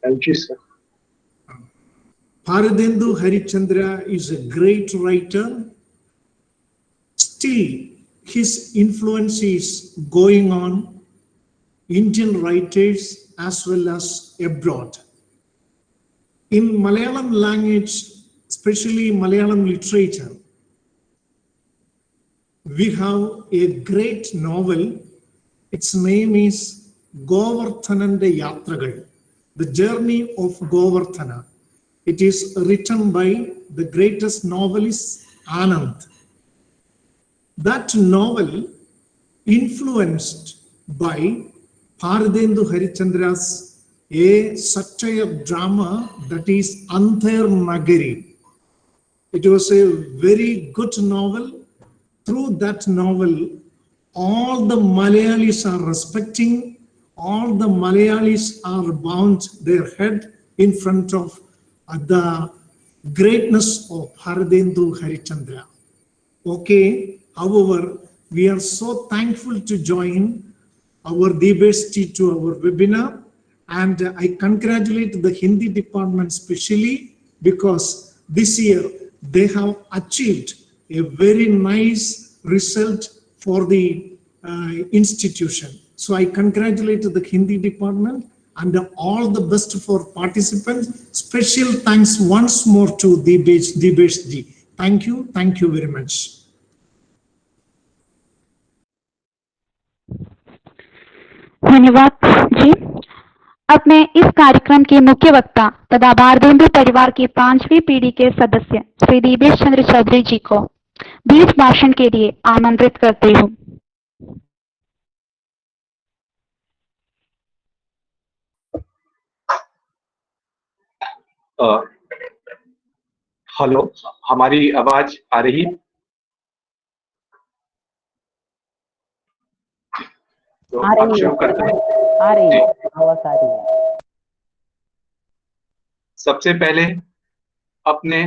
Thank you, sir. Bharatendu Harishchandra is a great writer. Still, his influence is going on Indian writers as well as abroad. In Malayalam language, especially Malayalam literature, we have a great novel. Its name is Govardhanante Yatragal, The Journey of Govardhana. It is written by the greatest novelist Anand. That novel influenced by Bharatendu Harishchandra's a satire drama, that is Anther Nagari. It was a very good novel. Through that novel, all the Malayalis are respecting, all the Malayalis are bound their head in front of the greatness of Bharatendu Harishchandra. Okay, however, we are so thankful to join our Debeshji to our webinar, and I congratulate the Hindi department specially because this year they have achieved a very nice result for the institution. So I congratulate the Hindi department and all the best for participants. Special thanks once more to Debeshji. Thank you very much. धन्यवाद जी। अब मैं इस कार्यक्रम के मुख्य वक्ता तथा भारतेंदु परिवार की 5वीं पीढ़ी के सदस्य श्री देबेश चंद्र चौधरी जी को बीच भाषण के लिए आमंत्रित करती हूँ। हेलो, हमारी आवाज आ रही है? तो आप शुरू करते हैं। आ रही है, आवाज आ रही है। सबसे पहले अपने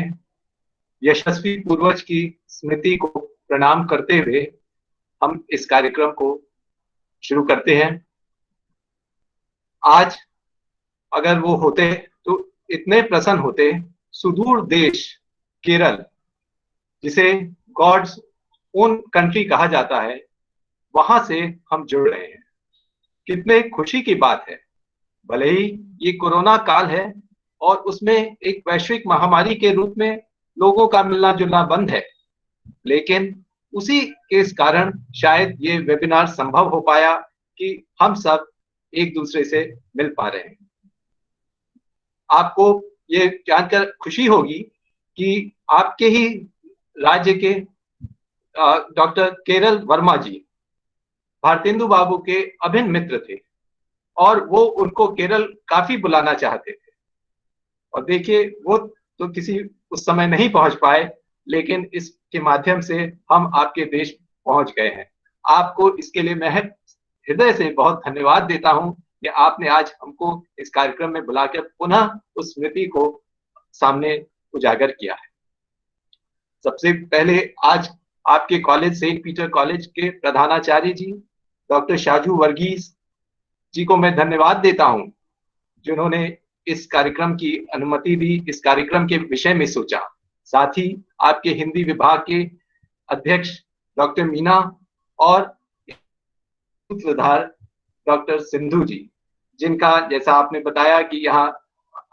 यशस्वी पूर्वज की स्मृति को प्रणाम करते हुए हम इस कार्यक्रम को शुरू करते हैं। आज अगर वो होते तो इतने प्रसन्न होते। सुदूर देश केरल, जिसे गॉड्स ओन कंट्री कहा जाता है, वहां से हम जुड़ रहे हैं। कितने खुशी की बात है। भले ही ये कोरोना काल है और उसमें एक वैश्विक महामारी के रूप में लोगों का मिलना जुलना बंद है, लेकिन उसी के कारण शायद ये वेबिनार संभव हो पाया कि हम सब एक दूसरे से मिल पा रहे हैं। आपको ये जानकर खुशी होगी कि आपके ही राज्य के डॉक्टर केरल वर्मा जी भारतेंदु बाबू के अभिन्न मित्र थे और वो उनको केरल काफी बुलाना चाहते थे। और देखिए, वो तो किसी उस समय नहीं पहुंच पाए, लेकिन इसके माध्यम से हम आपके देश पहुंच गए हैं। आपको इसके लिए मैं हृदय से बहुत धन्यवाद देता हूं कि आपने आज हमको इस कार्यक्रम में बुलाकर पुनः उस स्मृति को सामने उजागर किया है। सबसे पहले आज आपके कॉलेज, सेंट पीटर कॉलेज के प्रधानाचार्य जी डॉक्टर शाजू वर्गीस जी को मैं धन्यवाद देता हूं, जिन्होंने इस कार्यक्रम की अनुमति दी, इस कार्यक्रम के विषय में सोचा। साथ ही आपके हिंदी विभाग के अध्यक्ष डॉक्टर मीना और सूत्रधार डॉक्टर सिंधु जी, जिनका जैसा आपने बताया कि यहाँ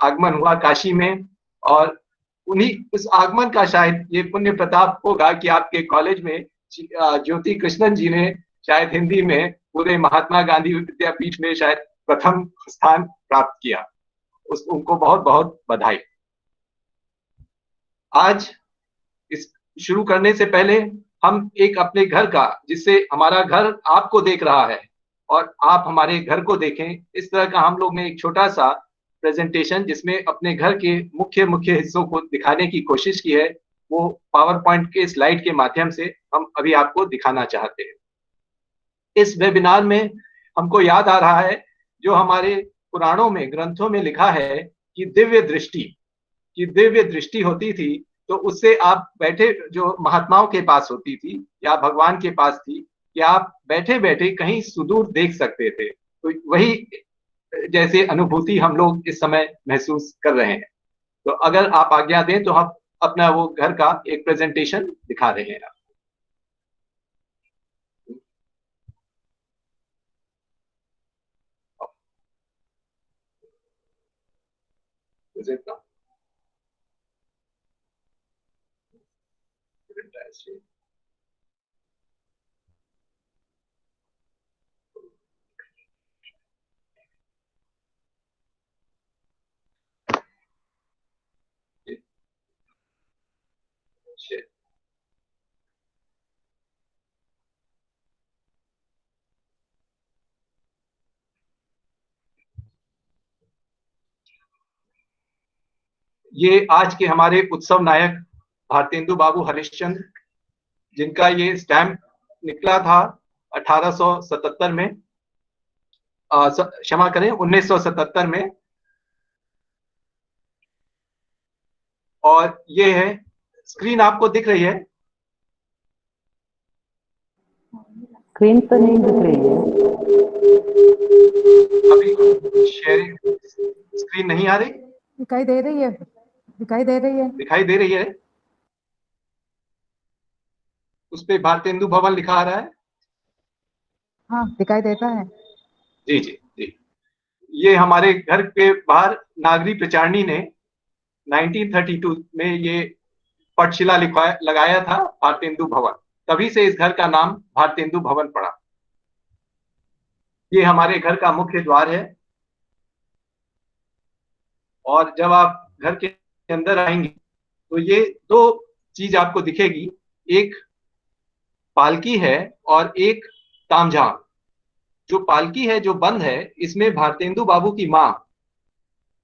आगमन हुआ काशी में, और उन्हीं उस आगमन का शायद ये पुण्य प्रताप होगा कि आपके कॉलेज में ज्योति कृष्णन जी ने शायद हिंदी में पूरे महात्मा गांधी विद्यापीठ में शायद प्रथम स्थान प्राप्त किया। उनको बहुत बहुत बधाई। आज इस शुरू करने से पहले हम एक अपने घर का, जिससे हमारा घर आपको देख रहा है और आप हमारे घर को देखें, इस तरह का हम लोग ने एक छोटा सा प्रेजेंटेशन जिसमें अपने घर के मुख्य हिस्सों को दिखाने की कोशिश की है, वो पावर पॉइंट के स्लाइड के माध्यम से हम अभी आपको दिखाना चाहते हैं। इस वेबिनार में हमको याद आ रहा है जो हमारे पुराणों में, ग्रंथों में लिखा है कि दिव्य दृष्टि होती थी, तो उससे आप बैठे, जो महात्माओं के पास होती थी या भगवान के पास थी, कि आप बैठे बैठे कहीं सुदूर देख सकते थे। तो वही जैसे अनुभूति हम लोग इस समय महसूस कर रहे हैं। तो अगर आप आज्ञा दें तो हम अपना वो घर का एक प्रेजेंटेशन दिखा रहे हैं। ये आज के हमारे उत्सव नायक भारतेंदु बाबू हरिश्चंद्र, जिनका ये स्टैम्प निकला था 1877 में, क्षमा करें 1977 में। और ये है, स्क्रीन आपको दिख रही है? स्क्रीन तो नहीं दिख रही है। अभी शेयरिंग स्क्रीन नहीं आ रही? दिखाई दे रही है, दिखाई दे रही है। दिखाई दे रही है? उस पे भारतेंदु भवन लिखा आ रहा है। हाँ, दिखाई देता है। जी जी जी। ये हमारे घर के बाहर नागरी प्रचारणी ने 1932 में ये पटशिला लगाया था, भारतेंदु भवन। तभी से इस घर का नाम भारतेंदु भवन पड़ा। ये हमारे घर का मुख्य द्वार है। और जब आप घर के अंदर आएंगे तो ये दो चीज आपको दिखेगी, एक पालकी है और एक तामझाम। जो पालकी है, जो बंद है, इसमें भारतेंदु बाबू की मां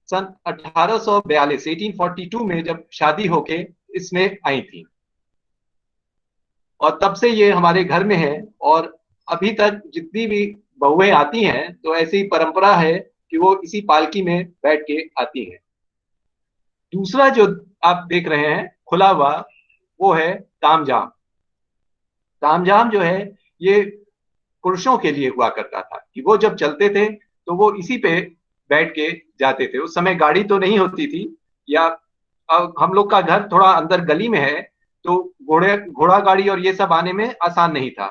सन 1842 में जब शादी होके इसमें आई थी, और तब से ये हमारे घर में है। और अभी तक जितनी भी बहुएं आती हैं तो ऐसी परंपरा है कि वो इसी पालकी में बैठ के आती हैं। दूसरा जो आप देख रहे हैं खुला हुआ, वो है तामझाम। तामझाम जो है ये पुरुषों के लिए हुआ करता था कि वो जब चलते थे तो वो इसी पे बैठ के जाते थे। उस समय गाड़ी तो नहीं होती थी, या अब हम लोग का घर थोड़ा अंदर गली में है तो घोड़ा गाड़ी और ये सब आने में आसान नहीं था।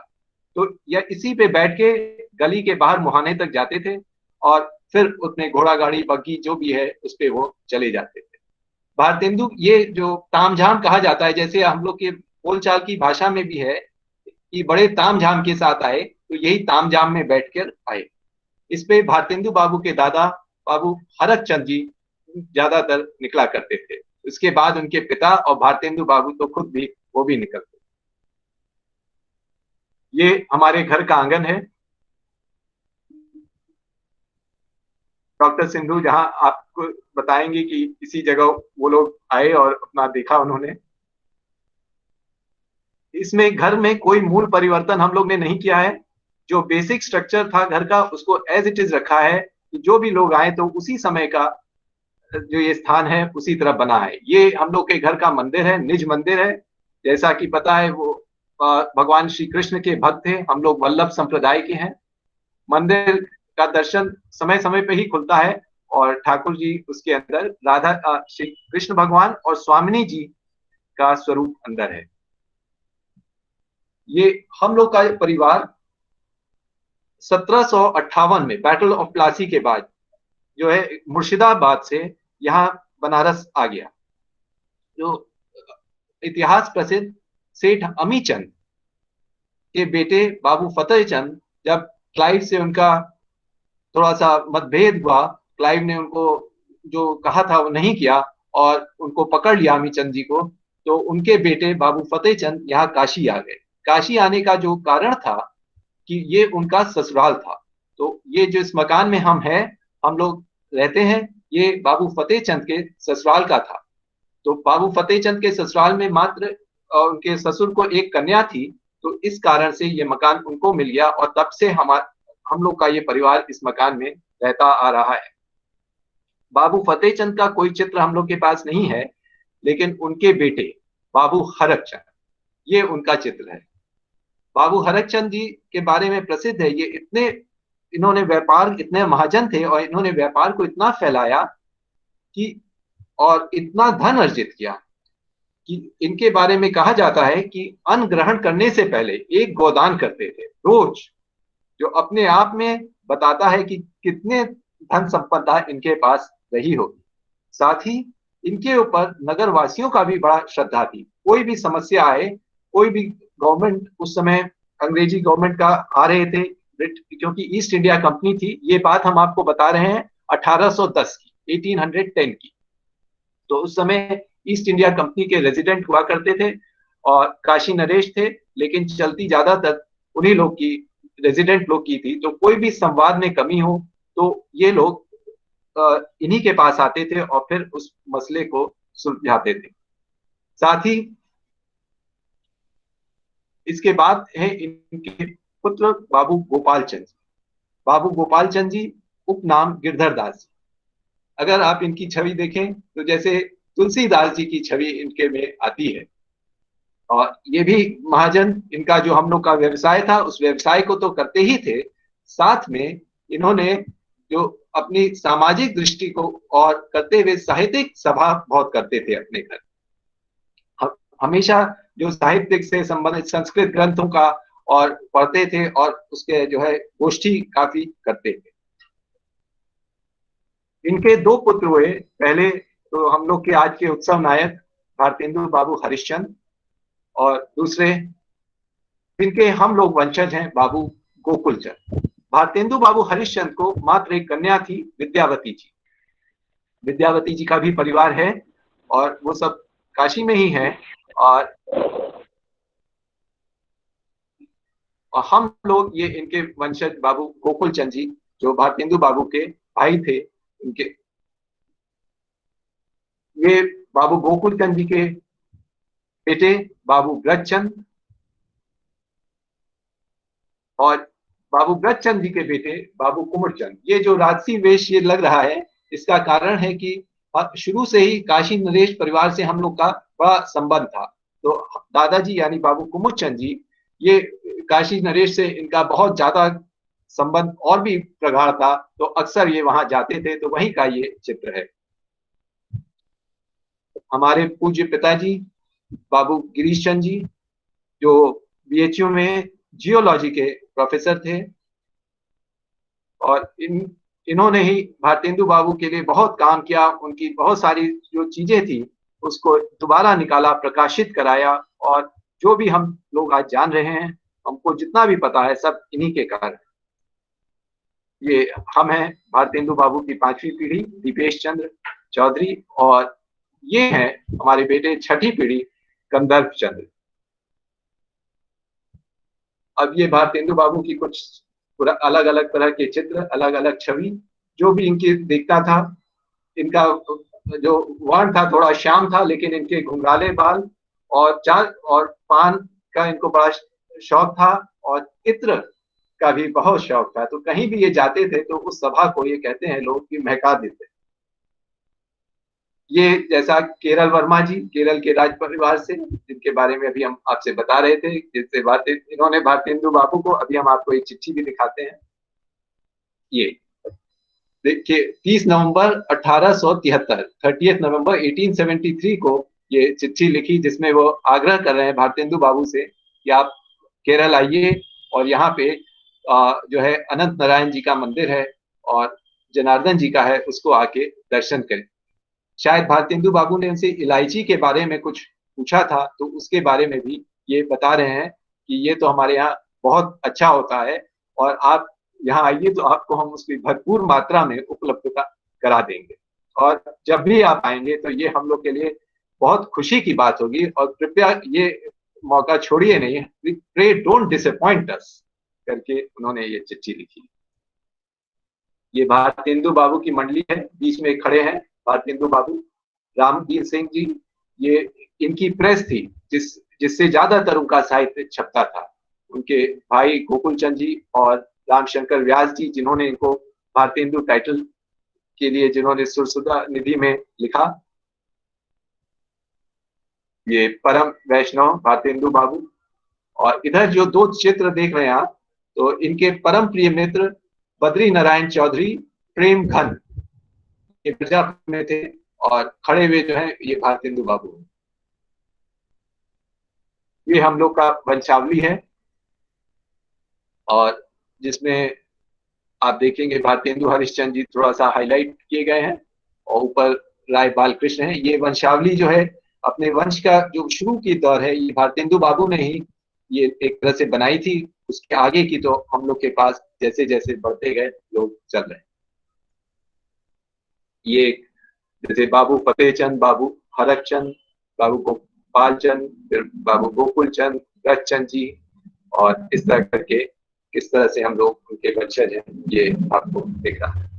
तो या इसी पे बैठ के गली के बाहर मुहाने तक जाते थे और फिर उसमें घोड़ा गाड़ी बग्गी जो भी है उस पे वो चले जाते थे। भारतेंदु, ये जो तामझाम कहा जाता है, जैसे हम लोग के बोलचाल की भाषा में भी है कि बड़े तामझाम के साथ आए, तो यही तामझाम में बैठकर आए। इस पे भारतेंदु बाबू के दादा बाबू हरक चंद जी ज्यादातर निकला करते थे। उसके बाद उनके पिता और भारतेंदु बाबू तो खुद भी वो भी निकलते। ये हमारे घर का आंगन है। डॉक्टर सिंधु जहां आपको बताएंगे कि इसी जगह वो लोग आए और अपना देखा उन्होंने। इसमें घर में कोई मूल परिवर्तन हम लोग ने नहीं किया है। जो बेसिक स्ट्रक्चर था घर का उसको एज इट इज रखा है कि जो भी लोग आए तो उसी समय का जो ये स्थान है उसी तरह बना है। ये हम लोग के घर का मंदिर है, निज मंदिर है। जैसा कि पता है वो भगवान श्री कृष्ण के भक्त थे। हम लोग वल्लभ संप्रदाय के हैं। मंदिर का दर्शन समय समय पे ही खुलता है और ठाकुर जी उसके अंदर, राधा श्री कृष्ण भगवान और स्वामिनी जी का स्वरूप अंदर है। ये हम लोग का परिवार 1758 में बैटल ऑफ प्लासी के बाद जो है मुर्शिदाबाद से यहाँ बनारस आ गया। जो इतिहास प्रसिद्ध सेठ अमीचंद के बेटे बाबू फतेह चंद, जब क्लाइव से उनका थोड़ा सा मतभेद हुआ, क्लाइव ने उनको जो कहा था वो नहीं किया और उनको पकड़ लिया अमीचंद जी को, तो उनके बेटे बाबू फतेह चंद यहाँ काशी आ गए। काशी आने का जो कारण था कि ये उनका ससुराल था। तो ये जो इस मकान में हम लोग रहते हैं, ये बाबू फतेह चंद के ससुराल का था। तो बाबू फतेह चंद के ससुराल में मात्र उनके ससुर को एक कन्या थी, तो इस कारण से ये मकान उनको मिल गया और तब से हम लोग का ये परिवार इस मकान में रहता आ रहा है। बाबू फतेह चंद का कोई चित्र हम लोग के पास नहीं है, लेकिन उनके बेटे बाबू हरक चंद, ये उनका चित्र है। बाबू हरक चंद जी के बारे में प्रसिद्ध है, ये इन्होंने व्यापार, इतने महाजन थे और इन्होंने व्यापार को इतना फैलाया कि और इतना धन अर्जित किया कि इनके बारे में कहा जाता है कि अन्न ग्रहण करने से पहले एक गोदान करते थे रोज, जो अपने आप में बताता है कि कितने धन संपदा इनके पास रही होगी। साथ ही इनके ऊपर नगर वासियों का भी बड़ा श्रद्धा थी। कोई भी समस्या आए, कोई भी गवर्नमेंट, उस समय अंग्रेजी गवर्नमेंट का आ रहे थे, क्योंकि ईस्ट इंडिया कंपनी थी, ये बात हम आपको बता रहे हैं 1810 की, 1810 की। तो उस समय ईस्ट इंडिया कंपनी के रेजिडेंट हुआ करते थे और काशी नरेश थे, लेकिन चलती ज्यादातर उन्हीं लोग की, रेजिडेंट लोग की थी। तो कोई भी संवाद में कमी हो तो ये लोग इन्हीं के पास आते थे और फिर उस मसले को सुलझाते थे। साथ ही इसके बाद है इनके पुत्र बाबू गोपाल चंद जी। बाबू गोपाल चंद जी उपनाम गिरधर दास जी। अगर आप इनकी छवि देखें तो जैसे तुलसीदास जी की छवि इनके में आती है। और ये भी महाजन, इनका जो हम लोग का व्यवसाय था उस व्यवसाय को तो करते ही थे, साथ में इन्होंने जो अपनी सामाजिक दृष्टि को और करते हुए साहित्यिक सभा बहुत करते थे अपने घर। हमेशा जो साहित्य से संबंधित संस्कृत ग्रंथों का और पढ़ते थे और उसके जो है गोष्ठी काफी करते थे। इनके दो पुत्र हुए। पहले तो हम लोग के आज के उत्सव नायक भारतेंदु बाबू हरिश्चंद्र, और दूसरे इनके हम लोग वंशज हैं बाबू गोकुल चंद। भारतेंदु बाबू हरिश्चंद्र को मात्र एक कन्या थी, विद्यावती जी। विद्यावती जी का भी परिवार है और वो सब काशी में ही है। और हम लोग ये इनके वंशज बाबू गोकुल चंद जी, जो भारतेंदु बाबू के भाई थे, इनके ये बाबू गोकुल चंद जी के बेटे बाबू ब्रजचंद और बाबू ब्रजचंद जी के बेटे बाबू कुंवरचंद। ये जो राजसी वेश ये लग रहा है, इसका कारण है कि शुरू से ही काशी नरेश परिवार से हम लोग का बड़ा संबंध था। तो दादाजी यानी बाबू कुंवरचंद जी, ये काशी नरेश से इनका बहुत ज्यादा संबंध और भी प्रगाढ़ था, तो अक्सर ये वहां जाते थे। तो वहीं का ये चित्र है। हमारे पूज्य पिताजी बाबू गिरीश चंद जी, जो बीएचयू में जियोलॉजी के प्रोफेसर थे, और इन्होंने ही भारतेंदु बाबू के लिए बहुत काम किया। उनकी बहुत सारी जो चीजें थी उसको दोबारा निकाला, प्रकाशित कराया, और जो भी हम लोग आज जान रहे हैं, हमको जितना भी पता है, सब इन्हीं के कारण। ये हम हैं भारतेंदु बाबू की 5वीं पीढ़ी दीपेश चंद्र चौधरी, और ये हैं हमारे बेटे 6ठी पीढ़ी कंदर्प चंद्र। अब ये भारतेंदु बाबू की कुछ अलग अलग तरह के चित्र, अलग अलग छवि, जो भी इनकी दिखता था। इनका जो वर्ण था थोड़ा श्याम था, लेकिन इनके घुंघराले बाल और पान का इनको बड़ा शौक था, और इत्र का भी बहुत शौक था। तो कहीं भी ये जाते थे तो उस सभा को ये कहते हैं लोग कि महका देते। ये जैसा केरल वर्मा जी, केरल के राज परिवार से, जिनके बारे में अभी हम आपसे बता रहे थे, जिससे इन्होंने भारतेंदु बाबू को, अभी हम आपको एक चिट्ठी भी दिखाते हैं। ये देखिए 30 नवंबर 1873, 30 नवंबर 1873 को ये चिट्ठी लिखी, जिसमें वो आग्रह कर रहे हैं भारतेंदु बाबू से कि आप केरल आइए और यहाँ पे जो है अनंत नारायण जी का मंदिर है और जनार्दन जी का है, उसको आके दर्शन करें। शायद भारतेंदु बाबू ने उनसे इलायची के बारे में कुछ पूछा था, तो उसके बारे में भी ये बता रहे हैं कि ये तो हमारे यहाँ बहुत अच्छा होता है, और आप यहाँ आइए तो आपको हम उसकी भरपूर मात्रा में उपलब्धता करा देंगे। और जब भी आप आएंगे तो ये हम लोग के लिए बहुत खुशी की बात होगी, और कृपया ये मौका छोड़िए नहीं, प्रे डोंट डिसअपॉइंट अस करके उन्होंने ये चिट्ठी लिखी। ये भारतेंदु बाबू की मंडली है, बीच में खड़े हैं भारतेंदु बाबू। रामवीर सिंह जी, ये इनकी प्रेस थी जिससे ज्यादातर उनका साहित्य छपता था। उनके भाई गोकुल चंद जी और रामशंकर व्यास जी, जिन्होंने इनको भारतेंदु टाइटल के लिए जिन्होंने सुरसुदा निधि में लिखा। ये परम वैष्णव भारतेंदु बाबू। और इधर जो दो चित्र देख रहे हैं आप, तो इनके परम प्रिय मित्र बद्री नारायण चौधरी, प्रेम घन, ये मिर्जापुर में थे, और खड़े हुए जो है ये भारतेंदु बाबू। ये हम लोग का वंशावली है, और जिसमें आप देखेंगे भारतेंदु हरिश्चंद्र जी थोड़ा सा हाईलाइट किए गए हैं, और ऊपर राय बालकृष्ण है। ये वंशावली जो है अपने वंश का जो शुरू की दौर है, ये भारतेंदु बाबू ने ही ये एक तरह से बनाई थी। उसके आगे की तो हम लोग के पास जैसे जैसे बढ़ते गए लोग चल रहे हैं। ये जैसे बाबू फतेहचंद, बाबू हरकचंद, बाबू गोपाल चंद, फिर बाबू गोकुल चंद, रथचंद जी, और इस तरह करके किस तरह से हम लोग उनके वंशज हैं, ये आपको दिख रहा है।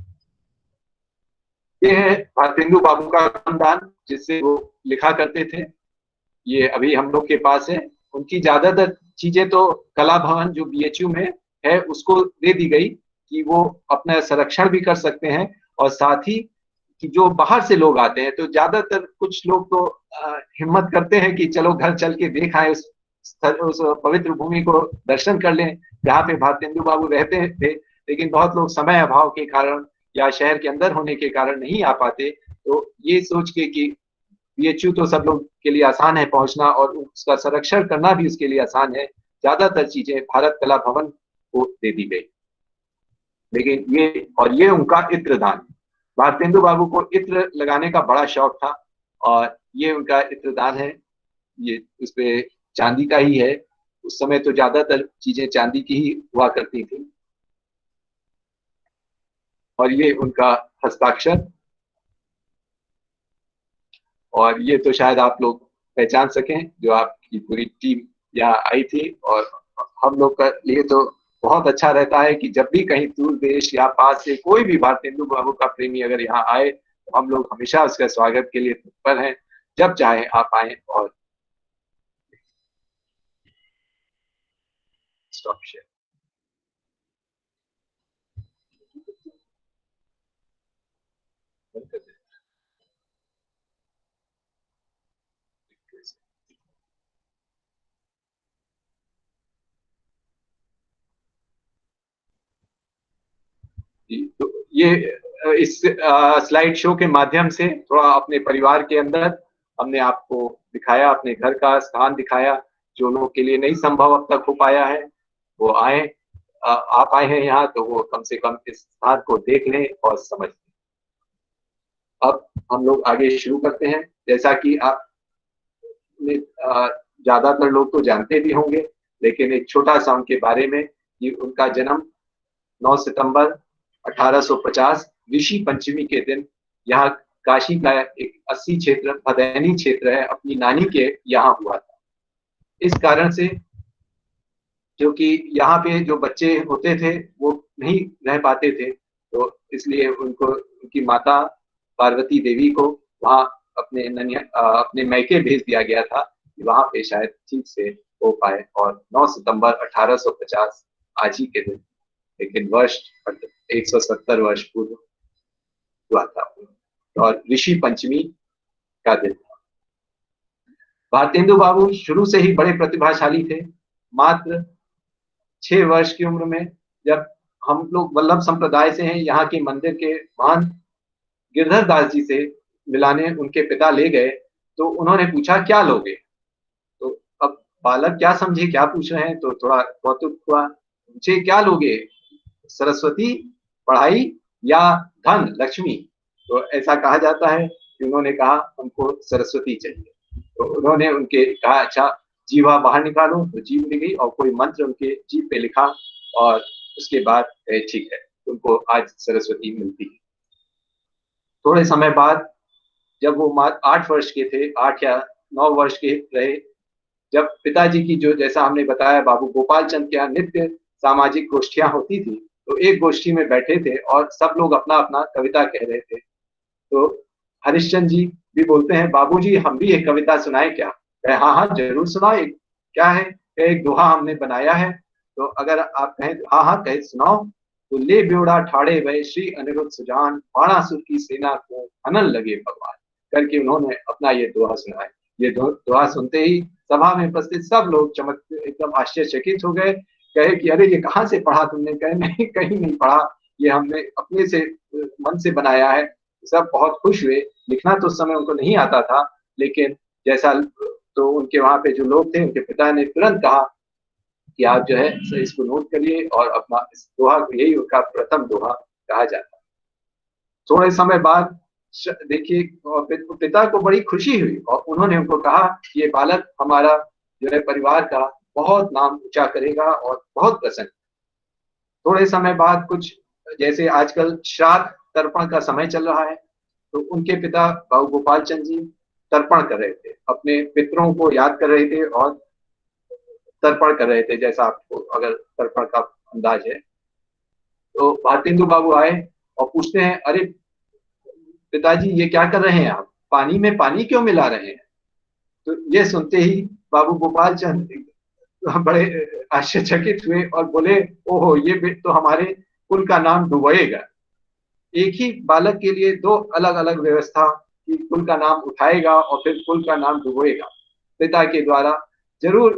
ये है भारतेंदु बाबू का खानदान, जिससे वो लिखा करते थे। ये अभी हम लोग के पास है। उनकी ज्यादातर चीजें तो कला भवन जो बीएचयू में है उसको दे दी गई कि वो अपना संरक्षण भी कर सकते हैं, और साथ ही कि जो बाहर से लोग आते हैं तो ज्यादातर कुछ लोग तो हिम्मत करते हैं कि चलो घर चल के देख आए, उस पवित्र भूमि को दर्शन कर लें जहाँ पे भारतेंदु बाबू रहते थे। लेकिन बहुत लोग समय अभाव के कारण या शहर के अंदर होने के कारण नहीं आ पाते। तो ये सोच के कि बीएचयू तो सब लोग के लिए आसान है पहुंचना, और उसका संरक्षण करना भी उसके लिए आसान है, ज्यादातर चीजें भारत कला भवन को दे दी गई। लेकिन ये उनका इत्रदान, भारतेंदु बाबू को इत्र लगाने का बड़ा शौक था, और ये उनका इत्रदान है। ये उसपे चांदी का ही है। उस समय तो ज्यादातर चीजें चांदी की ही हुआ करती थी। और ये उनका हस्ताक्षर, और ये तो शायद आप लोग पहचान सकें जो आपकी पूरी टीम यहाँ आई थी। और हम लोग का लिए तो बहुत अच्छा रहता है कि जब भी कहीं दूर देश या पास से कोई भी भारतेंदु बाबू का प्रेमी अगर यहाँ आए तो हम लोग हमेशा उसका स्वागत के लिए तत्पर हैं। जब चाहे आप आए। और स्टॉप शेयर। तो ये इस स्लाइड शो के माध्यम से थोड़ा अपने परिवार के अंदर हमने आपको दिखाया, अपने घर का स्थान दिखाया। जो लोग के लिए नहीं संभव अब तक हो पाया है वो आए, आप आए हैं यहाँ तो वो कम से कम इस स्थान को देख लें और समझ लें। अब हम लोग आगे शुरू करते हैं। जैसा कि आप ज्यादातर लोग तो जानते भी होंगे, लेकिन एक छोटा सा उनके बारे में कि उनका जन्म 9 सितंबर 1850 ऋषि पंचमी के दिन यहाँ काशी का एक 80 क्षेत्र भदैनी क्षेत्र है अपनी नानी के यहाँ हुआ था। इस कारण से क्योंकि यहाँ पे जो बच्चे होते थे वो नहीं रह पाते थे, तो इसलिए उनको उनकी माता पार्वती देवी को वहाँ अपने मैके भेज दिया गया था कि वहाँ पे शायद ठीक से हो पाए। और 9 सितंबर 1850 आज ही के दिन, लेकिन वर्ष 170 वर्ष पूर्व हुआ था, और ऋषि पंचमी का दिन था। भारतेंदु बाबू शुरू से ही बड़े प्रतिभाशाली थे। मात्र 6 वर्ष की उम्र में जब हम लोग वल्लभ संप्रदाय से हैं, यहाँ के मंदिर के महान गिरधर दास जी से मिलाने उनके पिता ले गए, तो उन्होंने पूछा क्या लोगे। तो अब बालक क्या समझे क्या पूछ रहे हैं, तो थोड़ा कौतुक हुआ। पूछे क्या लोगे, सरस्वती, पढ़ाई या धन लक्ष्मी। तो ऐसा कहा जाता है कि उन्होंने कहा हमको सरस्वती चाहिए। तो उन्होंने उनके कहा अच्छा जीवा बाहर निकालो, तो जीभ निकली और कोई मंत्र उनके जीभ पे लिखा, और उसके बाद ठीक है उनको आज सरस्वती मिलती है। थोड़े समय बाद जब वो 8 वर्ष के थे, 8 या 9 वर्ष के रहे, जब पिताजी की जो जैसा हमने बताया बाबू गोपाल चंद के यहाँ नित्य सामाजिक गोष्ठियां होती थी, तो एक गोष्ठी में बैठे थे और सब लोग अपना अपना कविता कह रहे थे। तो हरिश्चंद्र जी भी बोलते हैं बाबूजी हम भी एक कविता सुनाए क्या। कहे हाँ हाँ जरूर सुनाओ। क्या है, एक दोहा हमने बनाया है, तो अगर आप कहें हाँ हाँ कहे सुनाओ। तो ले ब्योड़ा ठाड़े भय श्री अनिरुद्ध सुजान, बाणासुर की सेना को हनन लगे भगवान, करके उन्होंने अपना ये दोहा सुनाया। ये दोहा सुनते ही सभा में उपस्थित सब लोग एकदम आश्चर्यचकित हो गए। कहे कि अरे ये कहाँ से पढ़ा तुमने। कहे नहीं कहीं नहीं पढ़ा, ये हमने अपने से मन से बनाया है। सब बहुत खुश हुए। लिखना तो उस समय उनको नहीं आता था, लेकिन जैसा तो उनके वहां पे जो लोग थे, उनके पिता ने तुरंत कहा कि आप जो है इसको नोट करिए, और अपना इस दोहा, यही उनका प्रथम दोहा कहा जाता है। थोड़े समय बाद देखिए पिता को बड़ी खुशी हुई, और उन्होंने उनको कहा कि ये बालक हमारा जो है परिवार का बहुत नाम ऊंचा करेगा और बहुत प्रसन्न। थोड़े समय बाद, कुछ जैसे आजकल श्राद्ध तर्पण का समय चल रहा है, तो उनके पिता बाबू गोपाल चंद जी तर्पण कर रहे थे, अपने पितरों को याद कर रहे थे और तर्पण कर रहे थे, जैसा आपको अगर तर्पण का अंदाज है। तो भारतेंदु बाबू आए और पूछते हैं, अरे पिताजी ये क्या कर रहे हैं आप, पानी में पानी क्यों मिला रहे हैं? तो ये सुनते ही बाबू गोपाल चंद बड़े आश्चर्यचकित हुए और बोले, ओहो, ये तो हमारे कुल का नाम डुबोएगा। एक ही बालक के लिए दो अलग अलग व्यवस्था कि कुल का नाम उठाएगा और फिर कुल का नाम डुबोएगा। पिता के द्वारा जरूर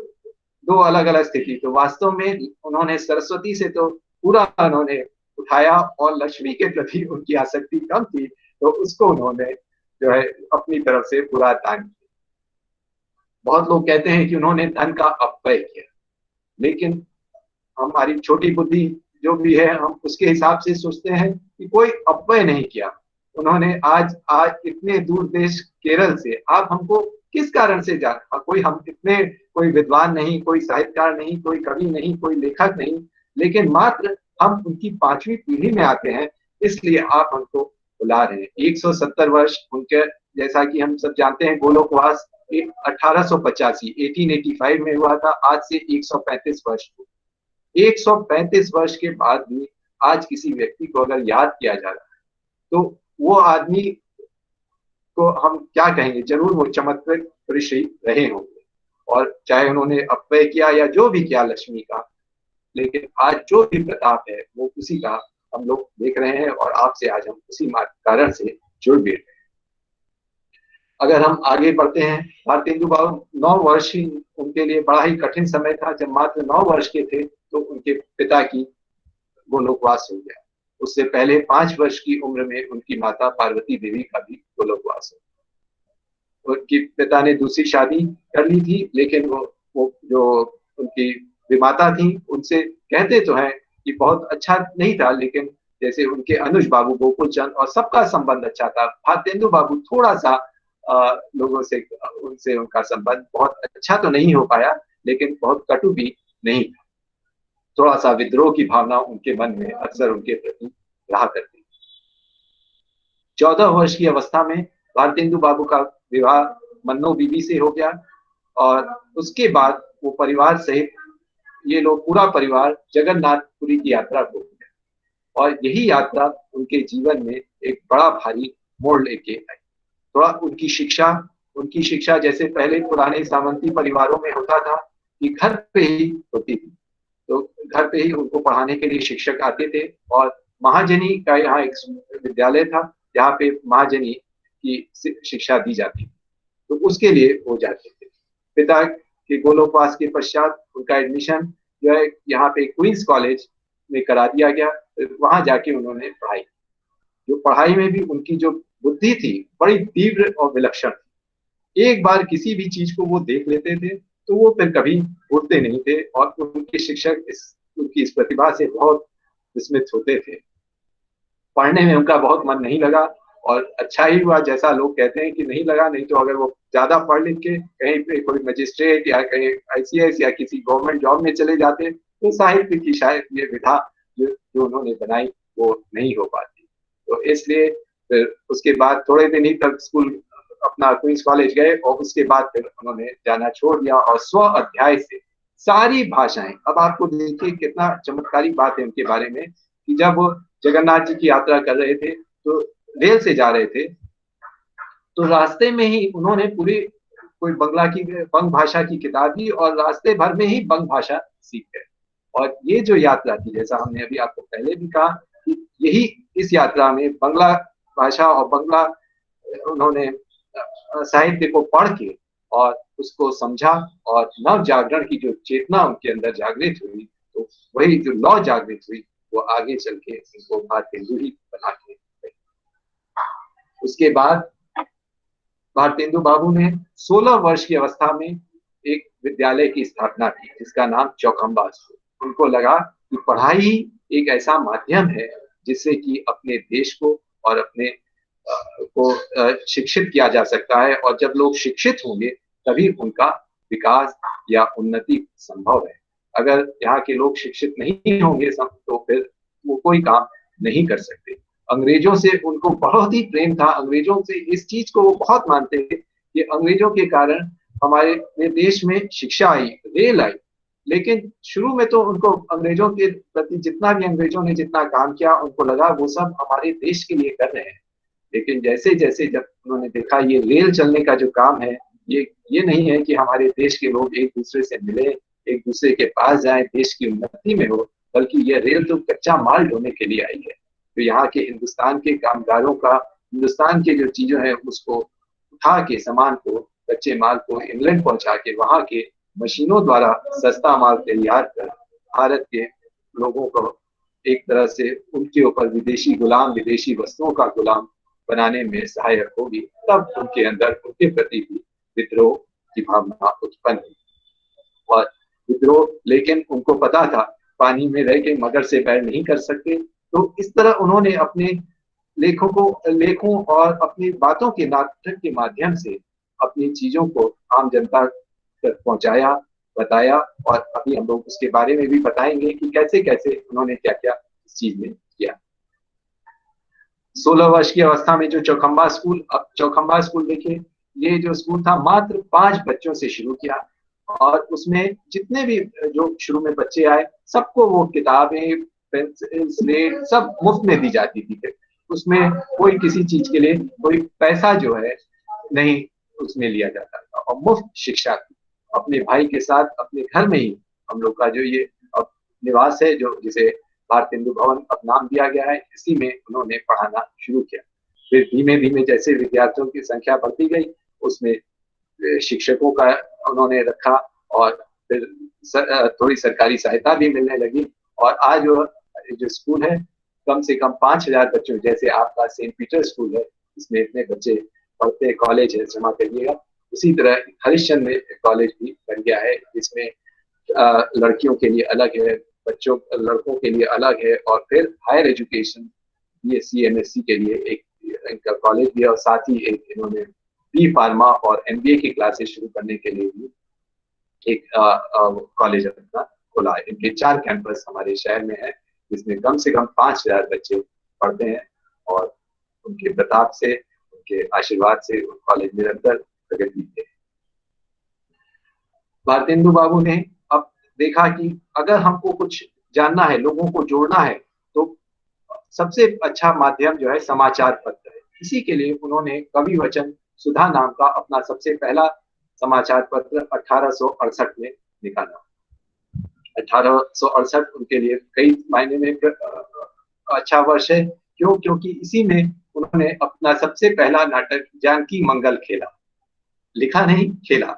दो अलग अलग स्थिति। तो वास्तव में उन्होंने सरस्वती से तो पूरा उन्होंने उठाया, और लक्ष्मी के प्रति उनकी आसक्ति कम थी, तो उसको उन्होंने जो है अपनी तरफ से पूरा दान किया। बहुत लोग कहते हैं कि उन्होंने धन का अपव्यय किया, लेकिन हमारी छोटी बुद्धि जो भी है, हम उसके हिसाब से सोचते हैं कि कोई अपव्यय नहीं किया उन्होंने। आज इतने दूर देश केरल से आप हमको किस कारण से जाना, कोई हम इतने कोई विद्वान नहीं, कोई साहित्यकार नहीं, कोई कवि नहीं, कोई लेखक नहीं, लेकिन मात्र हम उनकी 5वीं पीढ़ी में आते हैं, इसलिए आप हमको बुला रहे हैं। 170 वर्ष उनके, जैसा कि हम सब जानते हैं, गोलोकवास 1885 में हुआ था। आज से 135 वर्ष 135 वर्ष के बाद भी आज किसी व्यक्ति को अगर याद किया जा रहा है, तो वो आदमी को हम क्या कहेंगे, जरूर वो चमत्कृत ऋषि रहे होंगे। और चाहे उन्होंने अपव्यय किया या जो भी किया लक्ष्मी का, लेकिन आज जो भी प्रताप है वो उसी का हम लोग देख रहे हैं, और आपसे आज हम उसी कारण से जुड़ भी रहे हैं। अगर हम आगे बढ़ते हैं, भारतेंदु बाबू 9 वर्ष ही उनके लिए बड़ा ही कठिन समय था। जब मात्र 9 वर्ष के थे तो उनके पिता की गोलोकवास हो गया। उससे पहले 5 वर्ष की उम्र में उनकी माता पार्वती देवी का भी गोलोकवास हो। उनके पिता ने दूसरी शादी कर ली थी, लेकिन वो जो उनकी विमाता थी, उनसे कहते तो हैं कि बहुत अच्छा नहीं था, लेकिन जैसे उनके अनुज बाबू गोकुल चंद और सबका संबंध अच्छा था। भारतेंदु बाबू थोड़ा सा लोगों से उनसे उनका संबंध बहुत अच्छा तो नहीं हो पाया, लेकिन बहुत कटु भी नहीं था। थोड़ा सा विद्रोह की भावना उनके मन में अक्सर उनके प्रति रहा करती। 14 वर्ष की अवस्था में भारतेंदु बाबू का विवाह मन्नो बीबी से हो गया, और उसके बाद वो परिवार सहित, ये लोग पूरा परिवार जगन्नाथपुरी की यात्रा को गए, और यही यात्रा उनके जीवन में एक बड़ा भारी मोड़ लेके आई। थोड़ा उनकी शिक्षा जैसे पहले पुराने सामंती परिवारों में होता था कि घर पे ही होती थी, तो घर पे ही उनको पढ़ाने के लिए शिक्षक आते थे, और महाजनी का यहाँ एक विद्यालय था जहाँ पे महाजनी की शिक्षा दी जाती थी, तो उसके लिए वो जाते थे। पिता के गोलोकवास के पश्चात उनका एडमिशन जो है यहाँ पे क्वींस कॉलेज में करा दिया गया। वहां जाके उन्होंने पढ़ाई, जो पढ़ाई में भी उनकी जो बुद्धि थी बड़ी तीव्र और विलक्षण थी। एक बार किसी भी चीज को वो देख लेते थे तो वो फिर कभी भूलते नहीं थे, और उनके शिक्षक उनकी इस प्रतिभा से बहुत विस्मित होते थे। पढ़ने में उनका बहुत मन नहीं लगा, और अच्छा ही हुआ, जैसा लोग कहते हैं कि नहीं लगा, नहीं तो अगर वो ज्यादा पढ़ लिख के कहीं पे कोई मजिस्ट्रेट या कहीं ICS या किसी गवर्नमेंट जॉब में चले जाते तो साहित्य की शायद ये विधा जो उन्होंने बनाई वो नहीं हो पाती। तो इसलिए फिर उसके बाद थोड़े दिन ही तक स्कूल अपना क्वींस कॉलेज गए, और उसके बाद फिर उन्होंने जाना छोड़ दिया, और 100 अध्याय से सारी भाषाएं। अब आपको देखिए कितना चमत्कारी बात है उनके बारे में, कि जब वो जगन्नाथ जी की यात्रा कर रहे थे तो रेल से जा रहे थे, तो रास्ते में ही उन्होंने पूरी कोई बंग भाषा की किताब ली, और रास्ते भर में ही बंग भाषा सीख गए। और ये जो यात्रा थी, जैसा हमने अभी आपको पहले भी कहा, कि यही इस यात्रा में बंगला भाषा और बंगला उन्होंने साहित्य को पढ़ के और उसको समझा, और नव जागरण की जो चेतना उनके अंदर जागृत हुई, तो वही जो लौ जागृत हुई, वो आगे चल के इनको भारतेंदु ही बना के गए। उसके बाद भारतेंदु बाबू ने 16 वर्ष की अवस्था में एक विद्यालय की स्थापना की जिसका नाम चौखंबा स्कूल। उनको लगा कि पढ़ाई एक ऐसा माध्यम है जिससे कि अपने देश को और अपने को शिक्षित किया जा सकता है, और जब लोग शिक्षित होंगे तभी उनका विकास या उन्नति संभव है। अगर यहाँ के लोग शिक्षित नहीं होंगे तो फिर वो कोई काम नहीं कर सकते। अंग्रेजों से उनको बहुत ही प्रेम था, अंग्रेजों से इस चीज को वो बहुत मानते थे कि अंग्रेजों के कारण हमारे देश में शिक्षा आई, रेल आई। लेकिन शुरू में तो उनको अंग्रेजों के प्रति जितना भी अंग्रेजों ने जितना काम किया उनको लगा वो सब हमारे देश के लिए कर रहे हैं। लेकिन जैसे जैसे जब उन्होंने देखा ये रेल चलने का जो काम है, ये नहीं है कि हमारे देश के लोग एक दूसरे से मिले, एक दूसरे के पास जाएं, देश की उन्नति में हो, बल्कि ये रेल तो कच्चा माल ढोने के लिए आई है। तो यहाँ के हिंदुस्तान के कामगारों का, हिंदुस्तान के जो चीजें हैं उसको उठा के, सामान को, कच्चे माल को इंग्लैंड पहुंचा के वहां के मशीनों द्वारा सस्ता माल तैयार कर भारत के लोगों को एक तरह से उनके ऊपर विदेशी गुलाम, विदेशी वस्तुओं का गुलाम बनाने में सहायक होगी। तब उनके अंदर उनके प्रति भी विद्रोह की भावना उत्पन्न हुई। और विद्रोह, लेकिन उनको पता था पानी में रह के मगर से बैर नहीं कर सकते, तो इस तरह उन्होंने अपने लेखों और अपनी बातों के नाटक के माध्यम से अपनी चीजों को आम जनता तक पहुंचाया, बताया। और अभी हम लोग उसके बारे में भी बताएंगे कि कैसे कैसे उन्होंने क्या क्या इस चीज में किया। 16 वर्ष की अवस्था में जो चौखंबा स्कूल, अब चौखंबा स्कूल देखिए, ये जो स्कूल था मात्र 5 बच्चों से शुरू किया, और उसमें जितने भी जो शुरू में बच्चे आए सबको वो किताबें, पेंसिल, स्लेट सब मुफ्त में दी जाती थी। उसमें कोई किसी चीज के लिए कोई पैसा जो है नहीं उसमें लिया जाता था, और मुफ्त शिक्षा थी। अपने भाई के साथ अपने घर में ही हम लोग का जो ये अब निवास है, जो जिसे भारतेंदु भवन अब नाम दिया गया है, इसी में उन्होंने पढ़ाना शुरू किया। फिर धीमे धीमे जैसे विद्यार्थियों की संख्या बढ़ती गई, उसमें शिक्षकों का उन्होंने रखा, और फिर थोड़ी सरकारी सहायता भी मिलने लगी। और आज जो स्कूल है कम से कम 5000 बच्चों, जैसे आपका सेंट पीटर स्कूल है इसमें इतने बच्चे पढ़ते, कॉलेज है, क्षमा करिएगा, उसी तरह हरिश्चंद्र में कॉलेज भी बन गया है जिसमें लड़कियों के लिए अलग है, लड़कों के लिए अलग है, और फिर हायर एजुकेशन BSc MSc के लिए एक इनका कॉलेज भी है, और साथ ही एक इन्होंने बी फार्मा और MBA की क्लासेस शुरू करने के लिए भी एक कॉलेज अपना खोला है। इनके 4 कैंपस हमारे शहर में है जिसमें कम से कम 5000 बच्चे पढ़ते हैं, और उनके प्रताप से, उनके आशीर्वाद से कॉलेज निरंतर प्रगति है। भारतेंदु बाबू ने अब देखा कि अगर हमको कुछ जानना है, लोगों को जोड़ना है, तो सबसे अच्छा माध्यम जो है समाचार पत्र है। इसी के लिए उन्होंने कवि वचन सुधा नाम का अपना सबसे पहला समाचार पत्र 1868 में निकाला। 1868 उनके लिए कई मायने में अच्छा वर्ष है। क्यों? क्योंकि इसी में उन्होंने अपना सबसे पहला नाटक जानकी मंगल खेला। लिखा नहीं, खेला।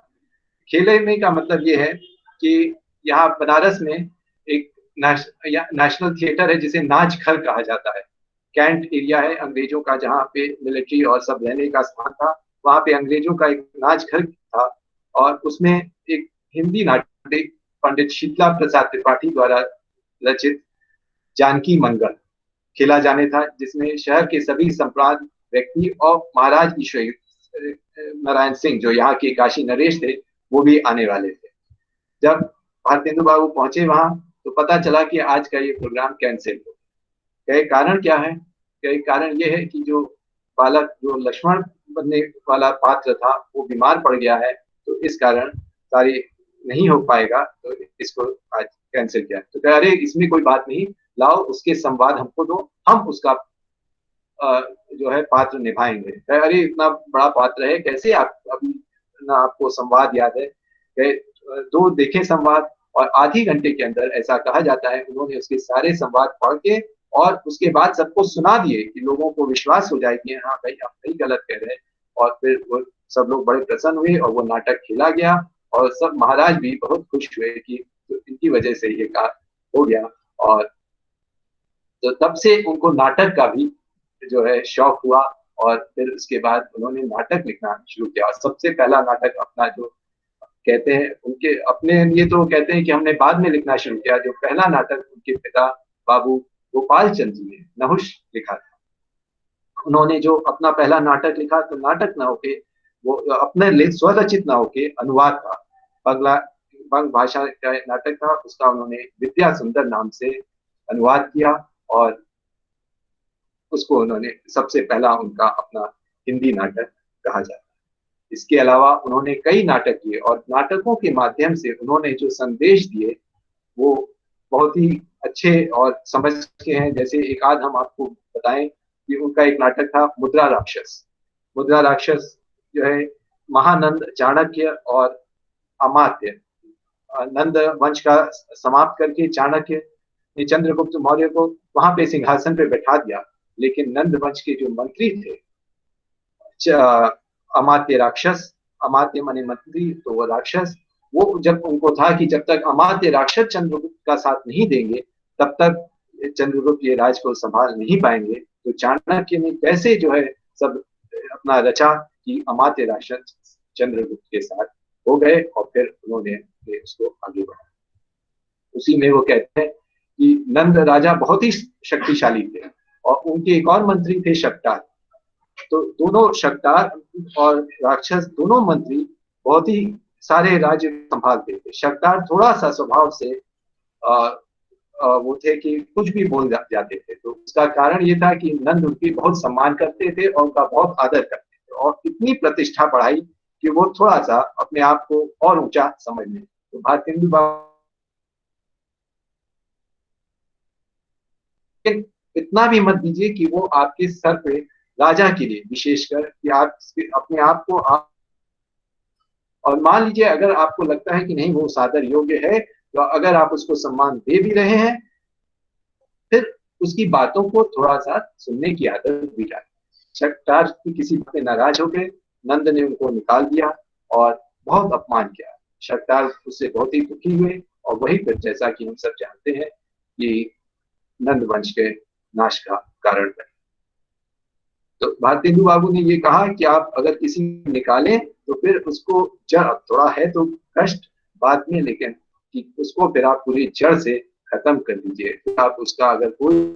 खेलने का मतलब ये है कि यहाँ बनारस में एक नेशनल थिएटर है जिसे नाच घर कहा जाता है। कैंट एरिया है अंग्रेजों का, जहाँ पे मिलिट्री और सब रहने का स्थान था। वहाँ पे अंग्रेजों का एक नाच घर था, और उसमें एक हिंदी नाटक पंडित शीतला प्रसाद त्रिपाठी द्वारा रचित जानकी मंगल खेला जाने था, जिसमें शहर के सभी संप्रांत व्यक्ति और महाराज ईश्वर नारायण सिंह जो यहाँ के काशी नरेश थे वो भी आने वाले थे। जब भारतेंदु बाबू पहुंचे वहां तो पता चला कि आज का ये प्रोग्राम कैंसिल हो गया। कारण क्या है? कारण ये है कि जो बालक, जो लक्ष्मण बनने वाला पात्र था, वो बीमार पड़ गया है, तो इस कारण सारी नहीं हो पाएगा, तो इसको आज कैंसिल किया। तो कह रहे इसमें कोई बात नहीं, लाओ उसके संवाद हमको दो, हम उसका जो है पात्र निभाएंगे। अरे इतना बड़ा पात्र है, कैसे आप अभी ना आपको संवाद याद है? दो देखें संवाद, और आधी घंटे के अंदर ऐसा कहा जाता है उन्होंने उसके सारे संवाद पढ़ के और उसके बाद सबको सुना दिए कि लोगों को विश्वास हो जाए कि हाँ भाई आप नहीं गलत कह रहे हैं। और फिर वो सब लोग बड़े प्रसन्न हुए और वो नाटक खेला गया, और सब महाराज भी बहुत खुश हुए कि तो इनकी वजह से ये काम हो गया। और तो तब से उनको नाटक का भी जो है शौक हुआ, और फिर उसके बाद उन्होंने नाटक लिखना शुरू किया। और सबसे पहला नाटक अपना जो कहते हैं, उनके अपने लिए तो कहते हैं कि हमने बाद में लिखना शुरू किया, जो पहला नाटक उनके पिता बाबू गोपाल चंद जी ने नहुष लिखा था। उन्होंने जो अपना पहला नाटक लिखा, तो नाटक ना होके वो अपने स्वरचित ना होके अनुवाद था, बंगला बंग भाषा का नाटक था, उसका उन्होंने विद्या सुंदर नाम से अनुवाद किया, और उसको उन्होंने सबसे पहला उनका अपना हिंदी नाटक कहा जाता है। इसके अलावा उन्होंने कई नाटक किए, और नाटकों के माध्यम से उन्होंने जो संदेश दिए वो बहुत ही अच्छे और समझ के हैं। जैसे एक आध हम आपको बताएं कि उनका एक नाटक था मुद्रा राक्षस। मुद्रा राक्षस जो है, महानंद, चाणक्य और अमात्य, नंद वंश का समाप्त करके चाणक्य ने चंद्रगुप्त मौर्य को वहां पे सिंहासन पे बैठा दिया, लेकिन नंद वंश के जो मंत्री थे, अमात्य राक्षस, अमात्य माने मंत्री, तो वो राक्षस, वो जब उनको था कि जब तक अमात्य राक्षस चंद्रगुप्त का साथ नहीं देंगे तब तक चंद्रगुप्त ये राज को संभाल नहीं पाएंगे। तो चाणक्य ने कैसे जो है सब अपना रचा कि अमात्य राक्षस चंद्रगुप्त के साथ हो गए, और फिर उन्होंने उसको आगे बढ़ाया। उसी में वो कहते हैं कि नंद राजा बहुत ही शक्तिशाली थे, और उनके एक और मंत्री थे शक्तार। तो दोनों शक्तार और राक्षस दोनों मंत्री बहुत ही सारे राज्य संभालते थे। शक्तार थोड़ा सा स्वभाव से वो थे कि कुछ भी बोल जाते थे, तो उसका कारण ये था कि नंद उनकी बहुत सम्मान करते थे और उनका बहुत आदर करते थे, और इतनी प्रतिष्ठा बढ़ाई कि वो थोड़ा सा अपने आप को और ऊंचा समझने। तो भारतेंदु इतना भी मत दीजिए कि वो आपके सर पे राजा के लिए विशेषकर कि आप अपने आप को आप, और मान लीजिए अगर आपको लगता है कि नहीं वो सादर योग्य है, तो अगर आप उसको सम्मान दे भी रहे हैं, फिर उसकी बातों को थोड़ा सा सुनने की आदत भी डालें। शक्तार की किसी बात पे नाराज हो गए, नंद ने उनको निकाल दिया और बहुत अपमान किया। शक्तार उससे बहुत ही दुखी हुए, और वही फिर जैसा कि हम सब जानते हैं कि नंद वंश के नाश का कारण बने। तो भारतेंदु बाबू ने ये कहा कि आप अगर किसी को निकालें तो फिर उसको जड़, थोड़ा है तो कष्ट बाद में, लेकिन कि उसको फिर आप पूरी जड़ से खत्म कर दीजिए। तो आप उसका अगर कोई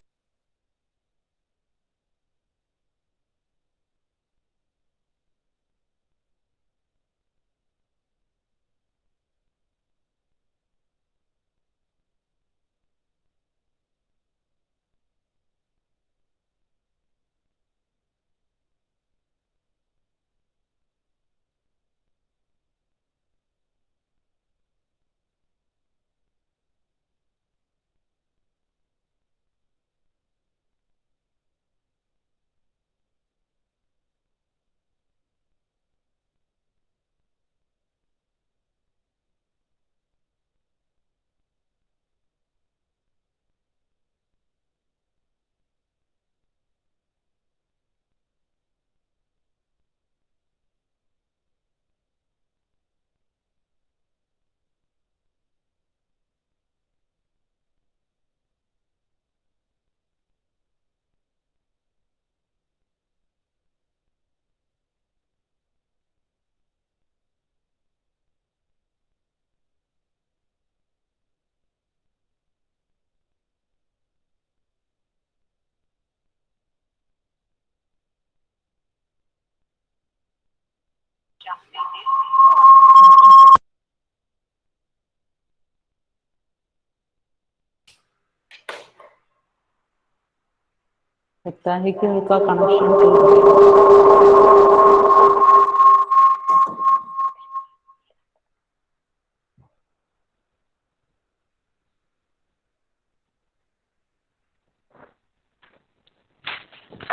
लगता है कि उनका कनेक्शन टूट गया।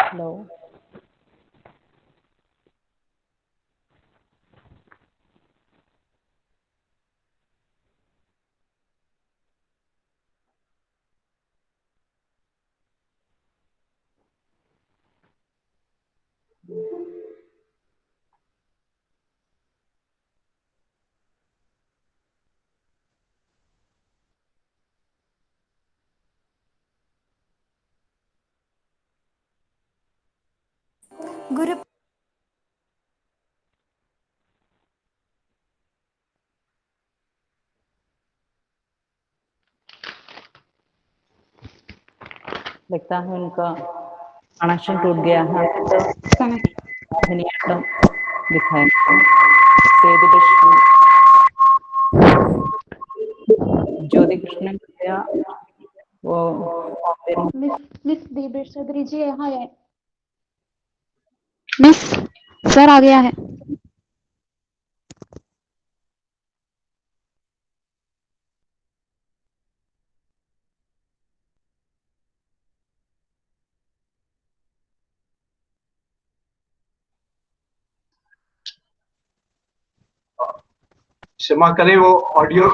हेलो, गुरु लगता है उनका कनेक्शन टूट गया है तो धन्यवाद दिखाएंगे सेदुलक्ष्मी ज्योति कृष्णन भैया वो मिस दिव्येश चौधरी जी यहाँ है। मिस सर आ गया है। क्षमा करें, वो ऑडियो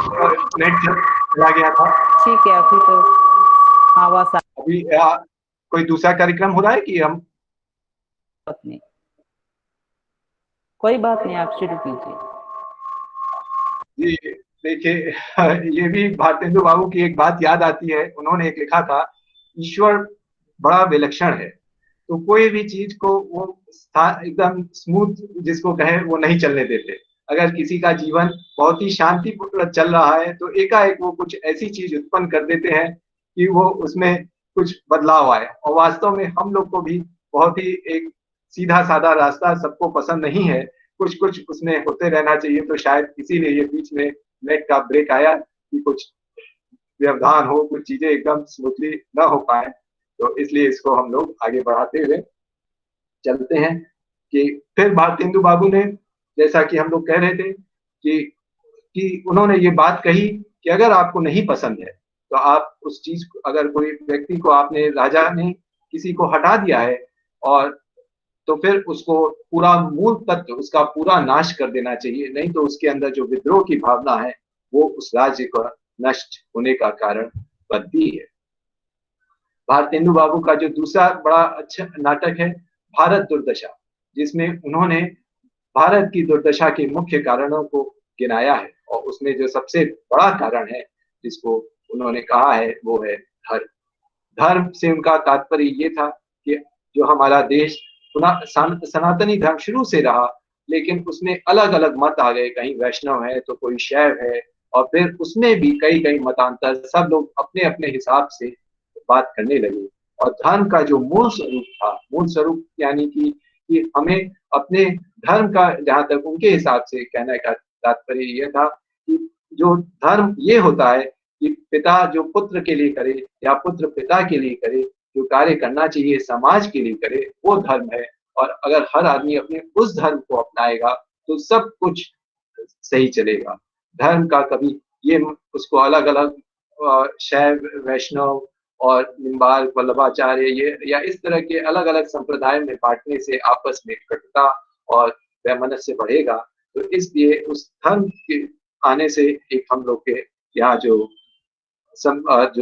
नेट चला गया था। ठीक है, अभी तो आवाज अभी कोई दूसरा कार्यक्रम हो रहा है कि हम नहीं, कोई बात नहीं, आप शुरू कीजिए। जी देखिए, ये भी भारतेंदु बाबू की एक बात याद आती है। उन्होंने एक लिखा था, ईश्वर बड़ा विलक्षण है, तो कोई भी चीज को वो एकदम स्मूथ जिसको कहे वो नहीं चलने देते। अगर किसी का जीवन बहुत ही शांतिपूर्ण चल रहा है तो एकाएक वो कुछ ऐसी चीज उत्पन्न कर देते हैं कि वो उसमें कुछ बदलाव आए। और वास्तव में हम लोग को भी बहुत ही एक सीधा साधा रास्ता सबको पसंद नहीं है, कुछ कुछ उसमें होते रहना चाहिए। तो शायद इसीलिए ये बीच में नेट का ब्रेक आया कि कुछ व्यवधान हो, कुछ चीजें एकदम स्मूथली न हो पाए। तो इसलिए इसको हम लोग आगे बढ़ाते हुए चलते हैं कि फिर भारतेंदु बाबू ने, जैसा कि हम लोग कह रहे थे कि उन्होंने ये बात कही कि अगर आपको नहीं पसंद है तो आप उस चीज को, अगर कोई व्यक्ति को आपने, राजा ने किसी को हटा दिया है, और तो फिर उसको पूरा मूल तत्व उसका पूरा नाश कर देना चाहिए, नहीं तो उसके अंदर जो विद्रोह की भावना है वो उस राज्य का नष्ट होने का कारण बनती है। भारतेंदु बाबू का जो दूसरा बड़ा अच्छा नाटक है भारत दुर्दशा, जिसमें उन्होंने भारत की दुर्दशा के मुख्य कारणों को गिनाया है। और उसमें जो सबसे बड़ा कारण है जिसको उन्होंने कहा है वो है धर्म। धर्म से उनका तात्पर्य ये था कि जो हमारा देश पुनः सनातनी धर्म शुरू से रहा, लेकिन उसमें अलग अलग मत आ गए, कहीं वैष्णव है तो कोई शैव है, और फिर उसमें भी कई कई मतांतर, सब लोग अपने अपने हिसाब से बात करने लगे। और धर्म का जो मूल स्वरूप था, मूल स्वरूप यानी कि हमें अपने धर्म का, जहां तक उनके हिसाब से कहने का तात्पर्य यह था कि जो धर्म ये होता है कि पिता जो पुत्र के लिए करे या पुत्र पिता के लिए करे, जो कार्य करना चाहिए समाज के लिए करे, वो धर्म है। और अगर हर आदमी अपने उस धर्म को अपनाएगा तो सब कुछ सही चलेगा। धर्म का कभी ये उसको अलग अलग शैव, वैष्णव और निम्बार्क, वल्लभाचार्य ये या इस तरह के अलग अलग संप्रदाय में बांटने से आपस में कटुता और वैमनस्य बढ़ेगा। तो इसलिए उस धर्म के आने से एक हम लोग के यहाँ जो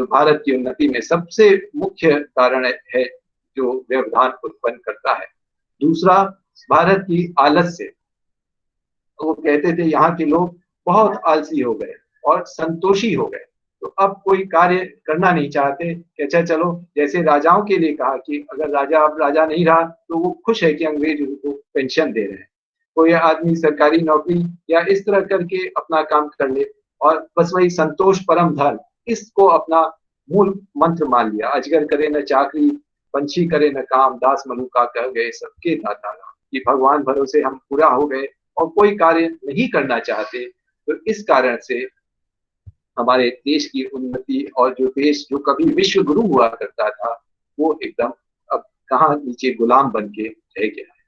भारत की उन्नति में सबसे मुख्य कारण है जो व्यवधान उत्पन्न करता है। दूसरा, भारत की आलस्य। वो कहते थे यहाँ के लोग बहुत आलसी हो गए और संतोषी हो गए, तो अब कोई कार्य करना नहीं चाहते कि अच्छा चलो, जैसे राजाओं के लिए कहा कि अगर राजा अब राजा नहीं रहा तो वो खुश है कि अंग्रेज उनको पेंशन दे रहे हैं, कोई आदमी सरकारी नौकरी या इस तरह करके अपना काम कर ले, और बस वही संतोष परम धर्म, इसको अपना मूल मंत्र मान लिया। अजगर करे न चाकरी, पंछी करे न काम, दास मनुका कह गए सबके दाता राम। कि भगवान भरोसे हम पूरा हो गए और कोई कार्य नहीं करना चाहते। तो इस कारण से हमारे देश की उन्नति, और जो देश जो कभी विश्व गुरु हुआ करता था वो एकदम अब कहाँ नीचे गुलाम बन के रह गया है।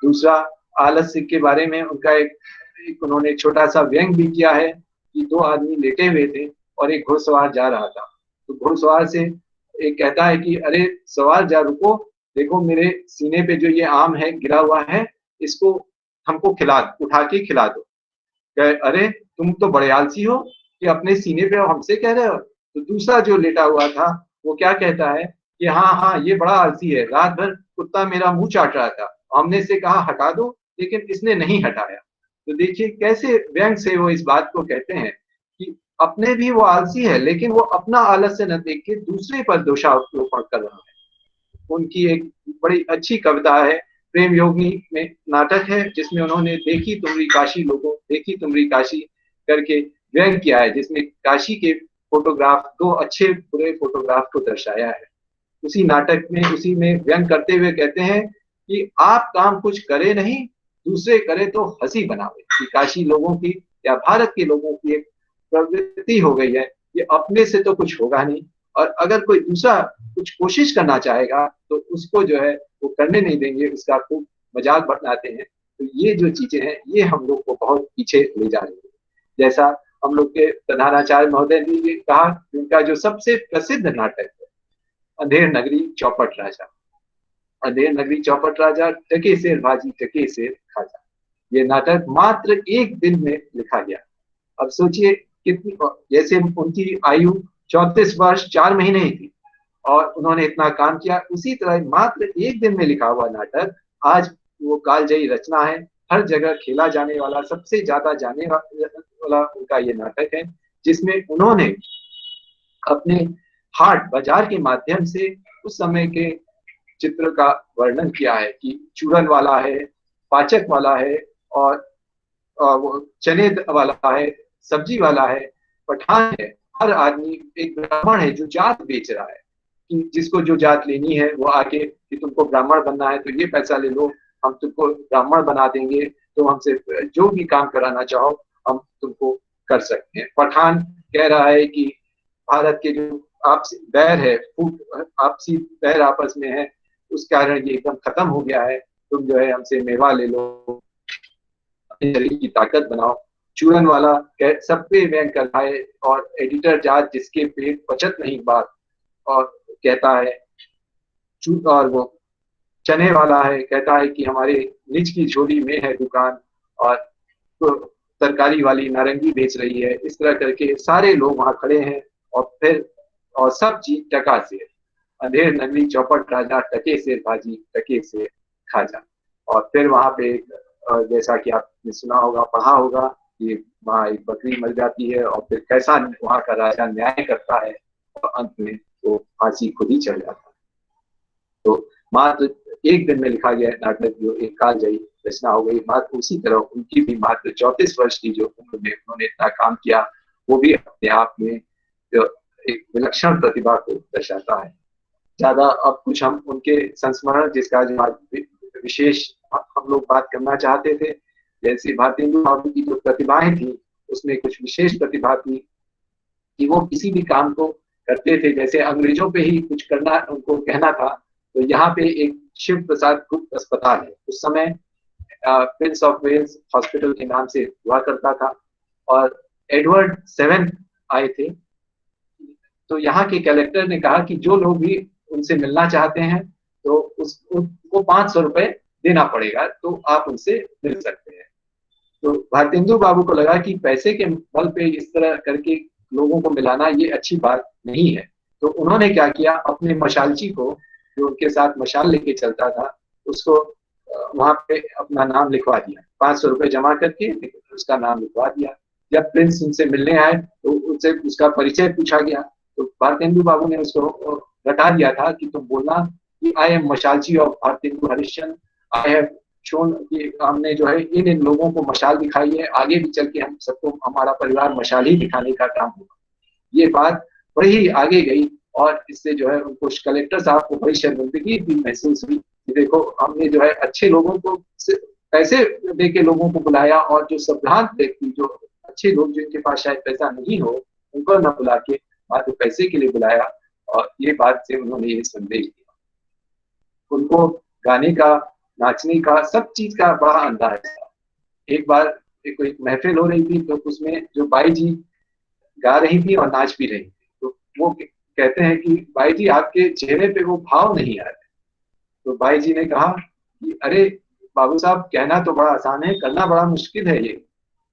दूसरा, आलस्य के बारे में उनका एक उन्होंने छोटा सा व्यंग भी किया है कि दो आदमी लेटे हुए थे और एक घुड़सवार जा रहा था। तो घुड़सवार से एक कहता है कि अरे सवार जा, रुको, देखो मेरे सीने पे जो ये आम है गिरा हुआ है, इसको हमको उठा के खिला दो। अरे तुम तो बड़े आलसी हो कि अपने सीने पे हमसे कह रहे हो। तो दूसरा जो लेटा हुआ था वो क्या कहता है कि हाँ हाँ ये बड़ा आलसी है, रात भर कुत्ता मेरा मुंह चाट रहा था, हमने से कहा हटा दो लेकिन इसने नहीं हटाया। तो देखिए कैसे व्यंग से वो इस बात को कहते हैं कि अपने भी वो आलसी है, लेकिन वो अपना आलस्य न देख के दूसरे पर दोषारोपण कर रहा है। उनकी एक बड़ी अच्छी कविता है, प्रेम योगिनी में नाटक है जिसमें उन्होंने देखी तुमरी काशी लोगों, देखी तुमरी काशी करके व्यंग किया है, जिसमें काशी के फोटोग्राफ, दो अच्छे बुरे फोटोग्राफ को दर्शाया है। उसी नाटक में, उसी में व्यंग करते हुए कहते हैं कि आप काम कुछ करे नहीं, दूसरे करे तो हंसी बनावे। कि काशी लोगों की या भारत के लोगों की एक प्रवृत्ति हो गई है कि अपने से तो कुछ होगा नहीं, और अगर कोई दूसरा कुछ कोशिश करना चाहेगा तो उसको जो है वो करने नहीं देंगे, उसका खूब मजाक बनाते हैं। तो ये जो चीजें हैं ये हम लोग को बहुत पीछे ले जा रही है। जैसा हम लोग के प्रधानाचार्य महोदय ने ये कहा कि उनका जो सबसे प्रसिद्ध नाटक है अंधेर नगरी चौपट राजा, अंधेर नगरी चौपट राजा, टके शेर भाजी टके शेर खाजा, ये नाटक मात्र एक दिन में लिखा गया। अब सोचिए कितनी, जैसे उनकी आयु 34 वर्ष 4 महीने ही थी और उन्होंने इतना काम किया, उसी तरह मात्र एक दिन में लिखा हुआ नाटक आज वो कालजयी रचना है, हर जगह खेला जाने वाला, सबसे ज्यादा जाने वाला उनका ये नाटक है, जिसमें उन्होंने अपने हाट बाजार के माध्यम से उस समय के चित्र का वर्णन किया है कि चूरन वाला है, पाचक वाला है, और वो चने वाला है, सब्जी वाला है, पठान है, हर आदमी एक ब्राह्मण है जो जात बेच रहा है कि जिसको जो जात लेनी है वो आके कि तुमको ब्राह्मण बनना है तो ये पैसा ले लो, हम तुमको ब्राह्मण बना देंगे, तो हमसे जो भी काम कराना चाहो हम तुमको कर सकते हैं। पठान कह रहा है कि भारत के जो आपसी बैर है, आपसी बैर आपस में है, उस कारण ये एकदम खत्म हो गया है, तुम जो है हमसे मेवा ले लो, अपने शरीर की ताकत बनाओ। चूरन वाला सब पे व्यंग कर रहा है, और एडिटर जात जिसके पेट बचत नहीं बात, और कहता है और वो चने वाला है, कहता है कि हमारे निज की झोली में है दुकान, और तो तरकारी वाली नारंगी बेच रही है। इस तरह करके सारे लोग वहां खड़े हैं, और फिर और सब चीज टका से, अंधेर नगरी चौपट राजा, टके से भाजी टके से खाजा। और फिर वहां पे जैसा कि आपने सुना होगा, पढ़ा होगा कि वहां एक बकरी मर जाती है, और फिर कैसा वहां का राजा न्याय करता है, और अंत में वो फांसी खुद ही चढ़ जाता है। तो मात्र एक दिन में लिखा गया नाटक जो एक कालजयी रचना हो गई। मात्र उसी तरह उनकी भी मात्र 34 वर्ष की जो उम्र में उन्होंने इतना काम किया, वो भी अपने आप में एक विलक्षण प्रतिभा को दर्शाता है। ज्यादा अब कुछ हम उनके संस्मरण, जिसका जो आज विशेष हम लोग बात करना चाहते थे, जैसे भारतेंदु बाबू की जो प्रतिभाएं थी उसमें कुछ विशेष प्रतिभा थी कि वो किसी भी काम को करते थे। जैसे अंग्रेजों पे ही कुछ करना उनको कहना था, तो यहाँ पे एक शिव प्रसाद गुप्त अस्पताल है, उस समय प्रिंस ऑफ वेल्स हॉस्पिटल के नाम से हुआ करता था, और एडवर्ड 7 आए थे। तो यहाँ के कलेक्टर ने कहा कि जो लोग भी उनसे मिलना चाहते हैं तो उनको 500 रुपए देना पड़ेगा, तो आप उनसे मिल सकते हैं। तो भारतेंदु बाबू को लगा कि पैसे के बल पे इस तरह करके लोगों को मिलाना ये अच्छी बात नहीं है। तो उन्होंने क्या किया, अपने मशालची को, जो उनके साथ मशाल लेके चलता था, उसको वहां पे अपना नाम लिखवा दिया, 500 रुपए जमा करके उसका नाम लिखवा दिया। जब प्रिंस उनसे मिलने आए तो उनसे उसका परिचय पूछा गया, तो भारतेंदु बाबू ने उसको रटा दिया था कि तुम बोलना कि आई एम मशालची of Bharatendu Harishchandra, I have shown, कि हमने जो है इन लोगों को मशाल दिखाई है, आगे भी चल के हम सबको हमारा परिवार मशाल ही दिखाने का काम होगा। ये बात बड़ी ही आगे गई, और इससे जो है उनको कलेक्टर साहब को बड़ी शर्मिंदगी भी महसूस हुई कि देखो हमने जो है अच्छे लोगों को पैसे दे के लोगों को बुलाया, और जो संभ्रांत व्यक्ति, जो अच्छे लोग जिनके पास शायद पैसा नहीं हो, उनको न बुला के मात्र पैसे के लिए बुलाया। और ये बात से उन्होंने ये संदेश दिया। उनको गाने का, नाचने का, सब चीज का बड़ा अंदाज था। एक बार एक महफिल हो रही थी, तो उसमें जो बाई जी गा रही थी और नाच भी रही थी, तो वो कहते हैं कि बाई जी आपके चेहरे पे वो भाव नहीं आ रहे। तो बाई जी ने कहा कि अरे बाबू साहब, कहना तो बड़ा आसान है, करना बड़ा मुश्किल है ये।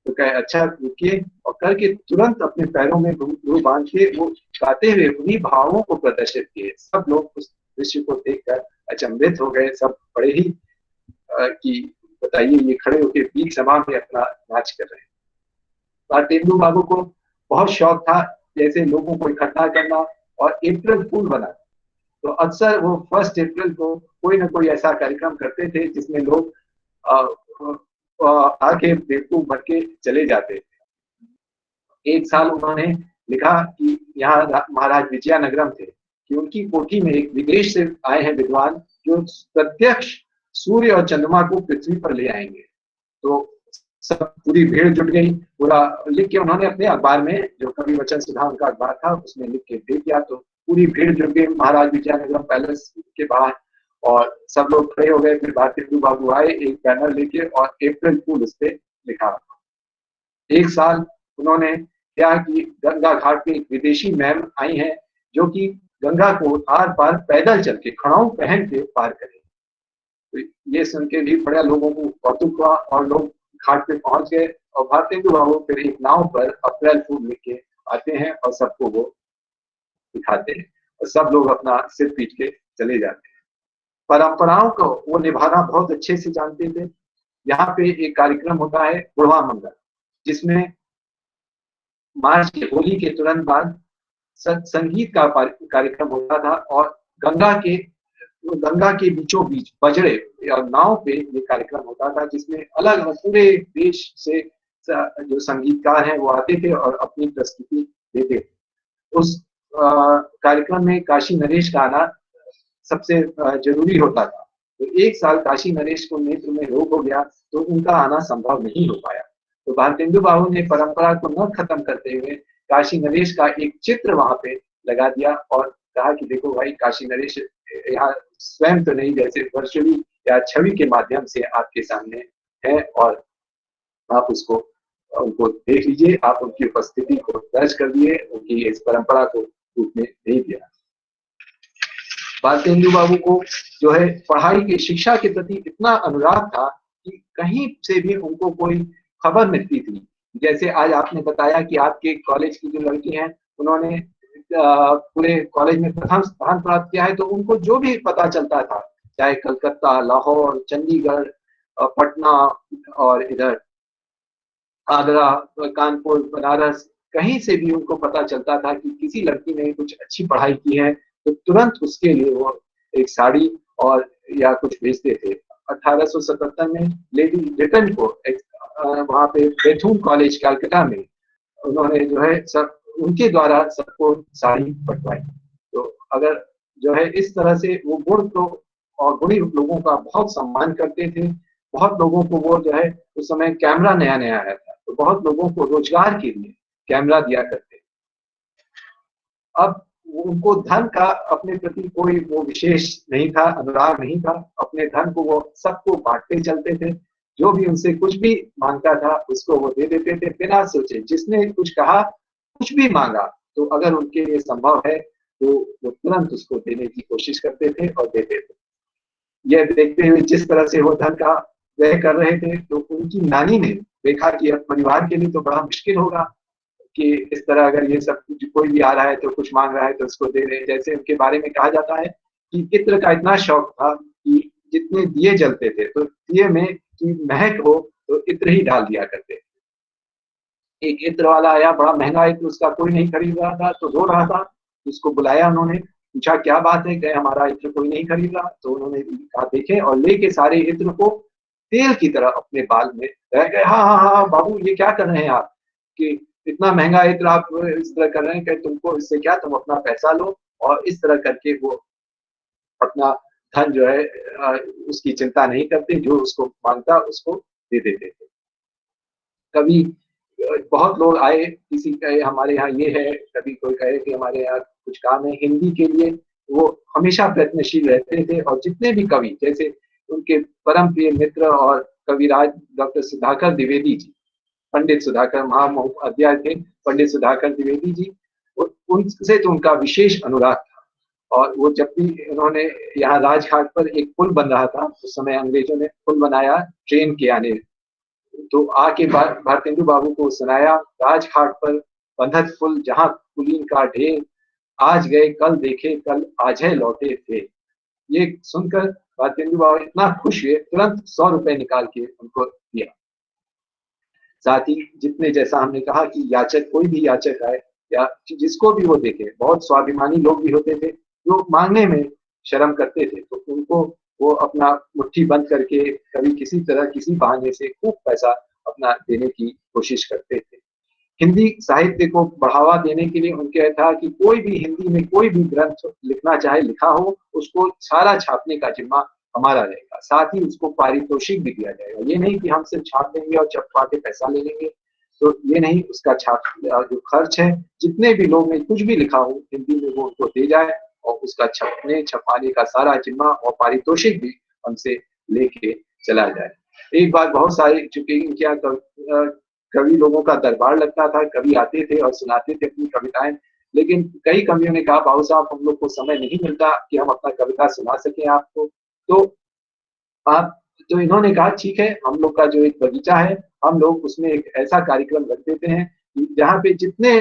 तो कहे अच्छा रुकिए, और करके तुरंत अपने पैरों में घुंघरू बांध के वो गाते हुए उन्हीं भावों को प्रदर्शित किए। सब लोग उस दृश्य को देखकर अचंभित हो गए, सब बड़े ही कि बताइए ये खड़े होकर बीच सभा में अपना नाच कर रहे हैं। भारतेंदु बाबू को बहुत शौक था जैसे लोगों को इकट्ठा करना और अप्रैल फूल बनाना। तो अक्सर वो 1 अप्रैल को कोई ना कोई ऐसा कार्यक्रम करते थे जिसमें लोग आके बेवकूफ बन के चले जाते थे। एक साल उन्होंने लिखा कि यहाँ महाराज विजयानगरम थे कि उनकी कोठी में एक विदेश से आए हैं विद्वान जो प्रत्यक्ष सूर्य और चंद्रमा को पृथ्वी पर ले आएंगे। तो सब पूरी भीड़ जुट गई, पूरा लिख के उन्होंने अपने अखबार में, जो कवि वचन सुधा उनका अखबार था, उसमें लिख के दे दिया। तो पूरी भीड़ जुट गई महाराज विजयानगरम पैलेस के बाहर और सब लोग खड़े हो गए। फिर भारतेंदु बाबू आए एक बैनर लेके और अप्रैल फूल उस पर लिखा। एक साल उन्होंने क्या कि गंगा घाट पे एक विदेशी मैम आई हैं जो कि गंगा को आर पार पैदल चल के खड़ाऊ पहन के पार करे। तो ये सुन के भी बड़ा लोगों को कौतुक हुआ और लोग घाट पे पहुंच गए और भारतेंदु बाबू फिर एक नाव पर अप्रैल फूल लेके आते हैं और सबको वो दिखाते हैं और सब लोग अपना सिर पीट के चले जाते हैं। परंपराओं को वो निभाना बहुत अच्छे से जानते थे। यहाँ पे एक कार्यक्रम होता है बुढ़वा मंगल, जिसमें मार्च के होली के तुरंत बाद संगीत का कार्यक्रम होता था और गंगा के बीचों बीच बजड़े या नाव पे ये कार्यक्रम होता था, जिसमें अलग पूरे देश से जो संगीतकार हैं वो आते थे और अपनी प्रस्तुति देते थे। उस कार्यक्रम में काशी नरेश का आना सबसे जरूरी होता था। तो एक साल काशी नरेश को नेत्र में रोग हो गया तो उनका आना संभव नहीं हो पाया। तो भारतेंदु बाबू ने परंपरा को न खत्म करते हुए काशी नरेश का एक चित्र वहां पे लगा दिया और कहा कि देखो भाई, काशी नरेश यहाँ स्वयं तो नहीं, जैसे वर्चुअली या छवि के माध्यम से आपके सामने है और आप उनको देख लीजिए। आप उनकी उपस्थिति को दर्ज कर दिए, उनकी इस परंपरा को रूप में दे दिया। भारतेंदु बाबू को जो है पढ़ाई की शिक्षा के प्रति इतना अनुराग था कि कहीं से भी उनको कोई खबर मिलती थी। जैसे आज आपने बताया कि आपके कॉलेज की जो लड़की हैं उन्होंने पूरे कॉलेज में प्रथम स्थान प्राप्त किया है, तो उनको जो भी पता चलता था, चाहे कलकत्ता, लाहौर, चंडीगढ़, पटना और इधर आगरा, कानपुर, बनारस, कहीं से भी उनको पता चलता था कि किसी लड़की ने कुछ अच्छी पढ़ाई की है तो तुरंत उसके लिए वो एक साड़ी और या कुछ भेजते थे। 1877 में लेडी लिटन को वहां पे बेथून कॉलेज कलकत्ता में उन्होंने जो है सब उनके द्वारा सबको साड़ी बंटवाई। तो अगर जो है इस तरह से वो गुण तो और गुणी लोगों का बहुत सम्मान करते थे। बहुत लोगों को वो जो है उस समय कैमरा नया नया आया था तो बहुत लोगों को रोजगार के लिए कैमरा दिया करते। अब उनको धन का अपने प्रति कोई वो विशेष नहीं था, अनुराग नहीं था। अपने धन को वो सबको बांटते चलते थे। जो भी उनसे कुछ भी मांगता था उसको वो दे देते थे बिना सोचे। जिसने कुछ कहा, कुछ भी मांगा, तो अगर उनके लिए संभव है तो वो तुरंत उसको देने की कोशिश करते थे और देते थे। यह देखते हुए जिस तरह से वो धन का व्यय कर रहे थे तो उनकी नानी ने देखा कि अब परिवार के लिए तो बड़ा मुश्किल होगा कि इस तरह अगर ये सब कोई भी आ रहा है तो कुछ मांग रहा है तो उसको दे रहे। जैसे उनके बारे में कहा जाता है कि इत्र का इतना शौक था कि जितने दिए जलते थे तो दिए में की महक हो तो इत्र ही डाल दिया करते। एक इत्र वाला आया, बड़ा महंगा इत्र, उसका कोई नहीं खरीद रहा था तो रो रहा था। उसको बुलाया, उन्होंने पूछा क्या बात है, गए हमारा इत्र कोई नहीं खरीद रहा। तो उन्होंने कहा देखे और लेके सारे इत्र को तेल की तरह अपने बाल में रह गए। हाँ हाँ हाँ बाबू, ये क्या कर रहे हैं आप कि इतना महंगा इत्र आप इस तरह कर रहे हैं कि तुमको इससे क्या, तुम अपना पैसा लो। और इस तरह करके वो अपना धन जो है उसकी चिंता नहीं करते, जो उसको मांगता उसको दे देते थे। कभी बहुत लोग आए, किसी कहे हमारे यहाँ ये है, कभी कोई कहे कि हमारे यहाँ कुछ काम है हिंदी के लिए, वो हमेशा प्रयत्नशील रहते थे। और जितने भी कवि, जैसे उनके परम प्रिय मित्र और कविराज डॉक्टर सुधाकर द्विवेदी जी, पंडित सुधाकर महामहोपाध्याय थे, पंडित सुधाकर द्विवेदी जी, उनसे तो उनका विशेष अनुराग था। और वो जब भी उन्होंने यहाँ राजघाट पर एक पुल बन रहा था, उस समय अंग्रेजों ने पुल बनाया ट्रेन के आने, तो आके भारतेंदु बाबू को सुनाया, राजघाट पर बंधत फुल जहाँ कुलीन का ढेर, आज गए कल देखे कल आज है लौटे थे। ये सुनकर भारतेंदु बाबू इतना खुश हुए, तुरंत 100 रुपए निकाल के उनको दिया। साथ ही जितने, जैसा हमने कहा कि याचक, कोई भी याचक आए या जिसको भी वो देखे, बहुत स्वाभिमानी लोग भी होते थे जो मांगने में शर्म करते थे, तो उनको वो अपना मुट्ठी बंद करके कभी किसी तरह किसी बहाने से खूब पैसा अपना देने की कोशिश करते थे। हिंदी साहित्य को बढ़ावा देने के लिए उनका था कि कोई भी हिंदी में कोई भी ग्रंथ लिखना चाहे लिखा हो, उसको सारा छापने का जिम्मा हमारा रहेगा, साथ ही उसको पारितोषिक भी दिया जाएगा। ये नहीं कि हम सिर्फ छाप देंगे और छपवा के पैसा ले लेंगे, तो ये नहीं, उसका छाप जो खर्च है, जितने भी लोग ने कुछ भी लिखा हो हिंदी में वो उनको दे जाए और उसका छपने छपाने का सारा जिम्मा और पारितोषिक भी हमसे लेके चला जाए। एक बार बहुत सारे, चूंकि क्या कवि लोगों का दरबार लगता था, कवि आते थे और सुनाते थे अपनी कविताएं, लेकिन कई कवियों ने कहा बाबू साहब हम लोग को समय नहीं मिलता कि हम अपना कविता सुना सकें आपको, तो इन्होंने कहा ठीक है, हम लोग का जो एक बगीचा है, हम लोग उसमें एक ऐसा कार्यक्रम रख देते हैं जहाँ पे जितने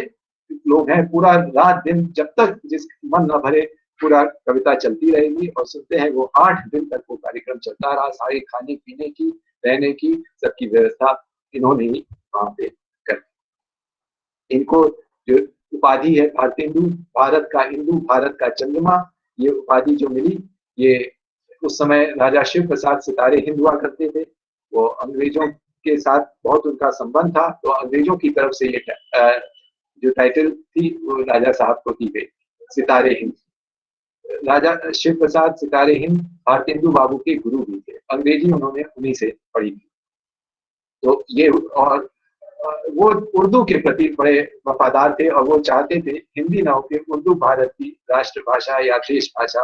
लोग हैं पूरा रात दिन जब तक जिस मन न भरे पूरा कविता चलती रहेगी, और सुनते हैं वो 8 दिन तक वो कार्यक्रम चलता रहा। सारे खाने पीने की, रहने की, सबकी व्यवस्था इन्होंने ही वहां पे कर दी। इनको जो उपाधि है भारतेंदु, भारत का इंदु, भारत का चंद्रमा, ये उपाधि जो मिली, ये उस समय राजा शिव प्रसाद सितारे हिंद हुआ करते थे। वो अंग्रेजों के साथ बहुत उनका संबंध था, तो अंग्रेजों की तरफ से ये जो टाइटल थी वो राजा साहब को दी गई, सितारे हिंद। राजा शिव प्रसाद सितारे हिंद भारतेंदु बाबू के गुरु भी थे, अंग्रेजी उन्होंने उन्हीं से पढ़ी थी। तो ये, और वो उर्दू के प्रति बड़े वफादार थे और वो चाहते थे हिंदी ना होकर उर्दू भारत की राष्ट्रभाषा या देश भाषा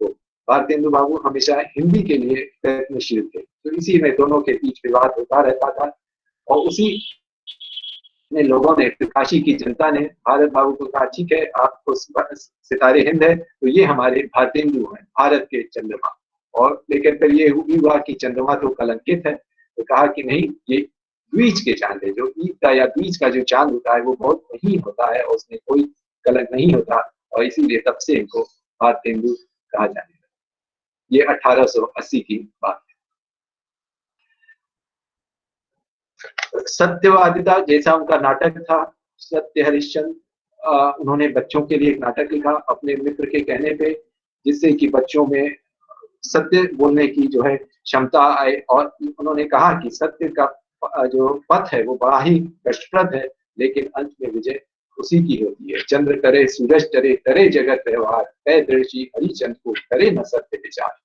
हो। भारतेंदु बाबू हमेशा हिंदी के लिए प्रयत्नशील थे, तो इसी में दोनों के बीच विवाद होता रहता था, और उसी में लोगों ने, काशी की जनता ने भारत बाबू को कहा ठीक है, आपको सितारे हिंद है तो ये हमारे भारतेंदु हैं, भारत के चंद्रमा। और लेकिन फिर ये हुआ कि चंद्रमा तो कलंकित है, तो कहा कि नहीं, ये बीच के चांद है, जो ईद का या बीच का जो चांद होता है वो बहुत महीन होता है और उसमें कोई कलंक नहीं होता, और इसीलिए तब से इनको भारतेंदु कहा जाने लगा। ये 1880 की बात है। सत्यवादिता जैसा उनका नाटक था, सत्य हरिश्चंद्र, उन्होंने बच्चों के लिए एक नाटक लिखा अपने मित्र के कहने पे, जिससे कि बच्चों में सत्य बोलने की जो है क्षमता आए। और उन्होंने कहा कि सत्य का जो पथ है वो बड़ा ही कष्टप्रद है, लेकिन अंत में विजय उसी की होती है। चंद्र करे सूरज करे, करे जगत व्यवहार, कह दृषि हरिचंद को करे न सत्य विचार।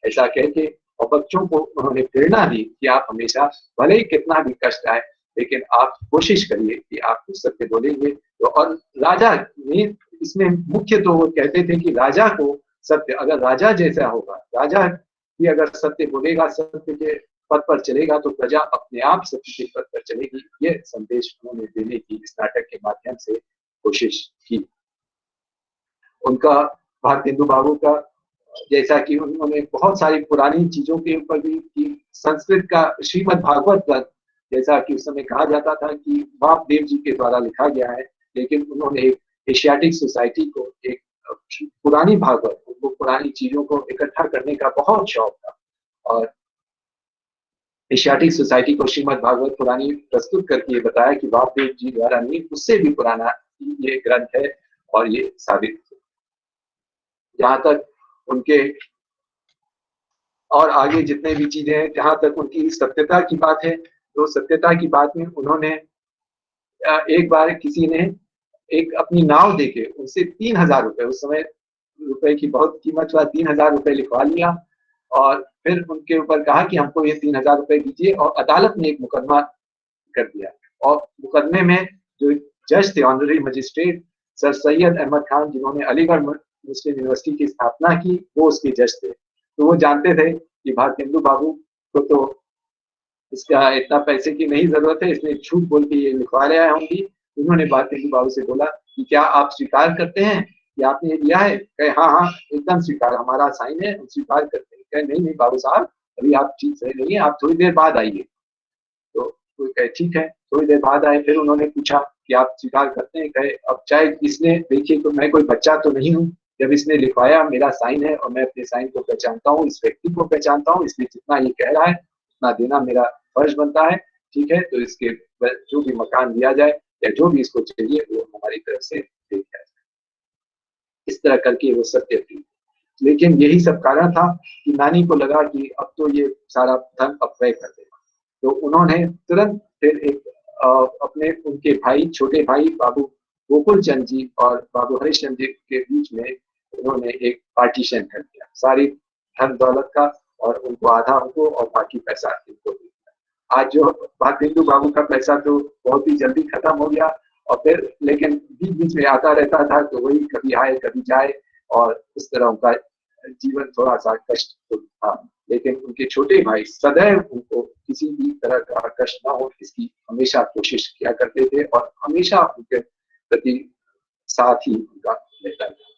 ऐसा कह के और बच्चों को उन्होंने प्रेरणा दी कि आप हमेशा, भले ही कितना भी कष्ट आए, लेकिन आप कोशिश करिए कि आप सत्य बोलेंगे। तो और राजा ने इसमें मुख्य तो वो कहते थे कि राजा को सत्य, अगर राजा जैसा होगा, राजा भी अगर सत्य बोलेगा, सत्य के पद पर चलेगा, तो प्रजा अपने आप सत्य के पद पर चलेगी। ये संदेश उन्होंने देने की इस नाटक के माध्यम से कोशिश की। उनका, भारतेंदु बाबू का, जैसा कि उन्होंने बहुत सारी पुरानी चीजों के ऊपर भी की, संस्कृत का श्रीमद् भागवत ग्रंथ, जैसा कि उस समय कहा जाता था कि वामदेव जी के द्वारा लिखा गया है, लेकिन उन्होंने एक एशियाटिक सोसाइटी को, एक पुरानी भागवत, उनको पुरानी चीजों को इकट्ठा करने का बहुत शौक था, और एशियाटिक सोसाइटी को श्रीमद् भागवत पुरानी प्रस्तुत करके ये बताया कि वामदेव जी द्वारा नहीं, उससे भी पुराना ये ग्रंथ है, और ये साबित। जहां तक उनके और आगे जितने भी चीजें हैं, जहां तक उनकी सत्यता की बात है, तो सत्यता की बात में उन्होंने एक बार किसी ने एक अपनी नाव देके उनसे 3000 रुपए, उस समय रुपए की बहुत कीमत हुआ, 3000 रुपए लिखवा लिया, और फिर उनके ऊपर कहा कि हमको ये 3000 रुपए दीजिए, और अदालत ने एक मुकदमा कर दिया। और मुकदमे में जो जज थे, honorary magistrate sir Syed Ahmad Khan, जिन्होंने अलीगढ़ मुस्लिम यूनिवर्सिटी की स्थापना की, वो उसके जज थे। तो वो जानते थे कि भारतेंदु बाबू को तो इसका इतना पैसे की नहीं जरूरत है, इसने झूठ बोल के ये लिखवा लिया होंगी। उन्होंने भारतेंदु बाबू से बोला कि क्या आप स्वीकार करते हैं कि आपने ये दिया है? कहे हाँ हाँ एकदम स्वीकार, हमारा साइन है, हम स्वीकार करते हैं। कहे नहीं नहीं बाबू साहब, अभी आप ठीक सही नहीं है, आप थोड़ी देर बाद आइए। तो कोई कहे ठीक है, थोड़ी देर बाद आए। फिर उन्होंने पूछा कि आप स्वीकार करते हैं? कहे अब चाहे इसने, देखिए तो मैं कोई बच्चा तो नहीं हूँ, जब इसने लिखवाया मेरा साइन है, और मैं अपने साइन को पहचानता हूँ, इस व्यक्ति को पहचानता हूँ, इसलिए जितना ये कह रहा है उतना देना मेरा फर्ज बनता है। ठीक है, तो इसके जो भी मकान दिया जाए या जो भी इसको चाहिए वो हमारी तरफ से दे दिया जाए। इस तरह करके वो सत्य थी। लेकिन यही सब कारण था कि नानी को लगा कि अब तो ये सारा धन अपव्यय कर देगा, तो उन्होंने तुरंत फिर एक अपने उनके भाई, छोटे भाई बाबू गोकुल चंद जी और बाबू हरिश्चंद्र जी के बीच में उन्होंने एक पार्टीशन कर दिया सारी धन दौलत का, और उनको आधा उनको और बाकी पैसा इनको दे दिया। आज जो भारतेंदु बाबू का पैसा तो बहुत ही जल्दी खत्म हो गया, और फिर लेकिन बीच बीच में आता रहता था, तो वही कभी आए कभी जाए, और इस तरह उनका जीवन थोड़ा सा कष्ट था। लेकिन उनके छोटे भाई सदैव उनको किसी भी तरह का कष्ट ना हो इसकी हमेशा कोशिश किया करते थे, और हमेशा उनके प्रति साथ ही उनका रहता था।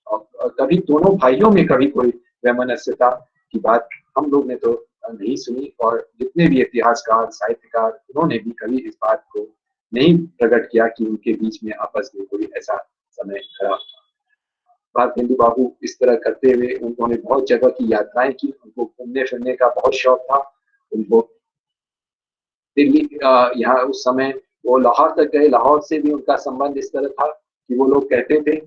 और कभी दोनों भाइयों में कभी कोई वैमनस्यता की बात हम लोग ने तो नहीं सुनी, और जितने भी इतिहासकार साहित्यकार उन्होंने भी कभी इस बात को नहीं प्रकट किया कि उनके बीच में आपस में कोई ऐसा समय खड़ा था। भारतेंदु बाबू इस तरह करते हुए उन्होंने बहुत जगह की यात्राएं की, उनको घूमने फिरने का बहुत शौक था। उनको दिल्ली यहाँ उस समय वो लाहौर तक गए, लाहौर से भी उनका संबंध इस तरह था कि वो लोग कहते थे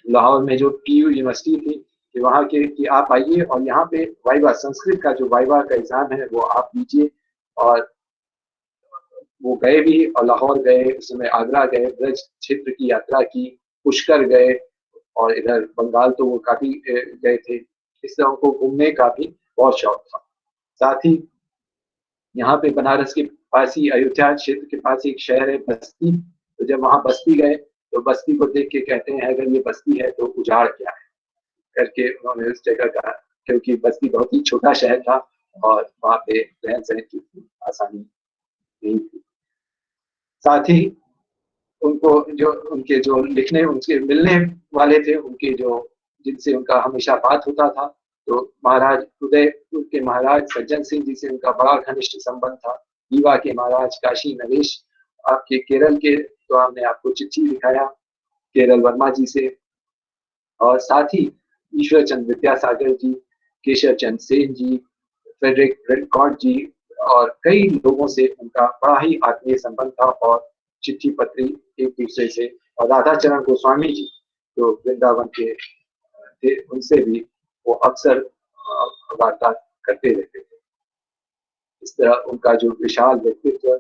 लाहौर में जो टीयू यूनिवर्सिटी थी कि वहाँ के कि आप आइए और यहाँ पे वाइवा संस्कृत का जो वाइवा का एग्जाम है वो आप दीजिए। और वो गए भी, और लाहौर गए, उस समय आगरा गए, ब्रज क्षेत्र की यात्रा की, पुष्कर गए, और इधर बंगाल तो वो काफी गए थे। इस तरह उनको घूमने का भी बहुत शौक था। साथ ही यहाँ पे बनारस के पास ही अयोध्या क्षेत्र के पास एक शहर है बस्ती, तो जब वहाँ बस्ती गए तो बस्ती को देख के कहते हैं अगर ये बस्ती है तो उजाड़ क्या है करके उन्होंने उस जगह का, क्योंकि बस्ती बहुत ही छोटा शहर था और वहाँ पे रहन सहन की आसानी नहीं थी। साथ ही उनको जो उनके जो लिखने उनके मिलने वाले थे, उनके जो जिनसे उनका हमेशा बात होता था, तो महाराज उदयपुर के महाराज सज्जन सिंह जी से उनका बड़ा घनिष्ठ संबंध था। रीवा के महाराज काशी नरेश, आपके केरल के तो हमने आपको चिट्ठी लिखाया केरल वर्मा जी से, और साथ ही ईश्वर चंद विद्यासागर जी, केशव चंद सेन जी, फ्रेडरिक रेडकॉर्ड जी, और कई लोगों से उनका बड़ा ही आत्मीय संबंध था, और चिट्ठी पत्री एक दूसरे से। और राधा चरण गोस्वामी जी जो वृंदावन के थे, उनसे भी वो अक्सर वार्ता करते रहते थे। इस तरह उनका जो विशाल व्यक्तित्व,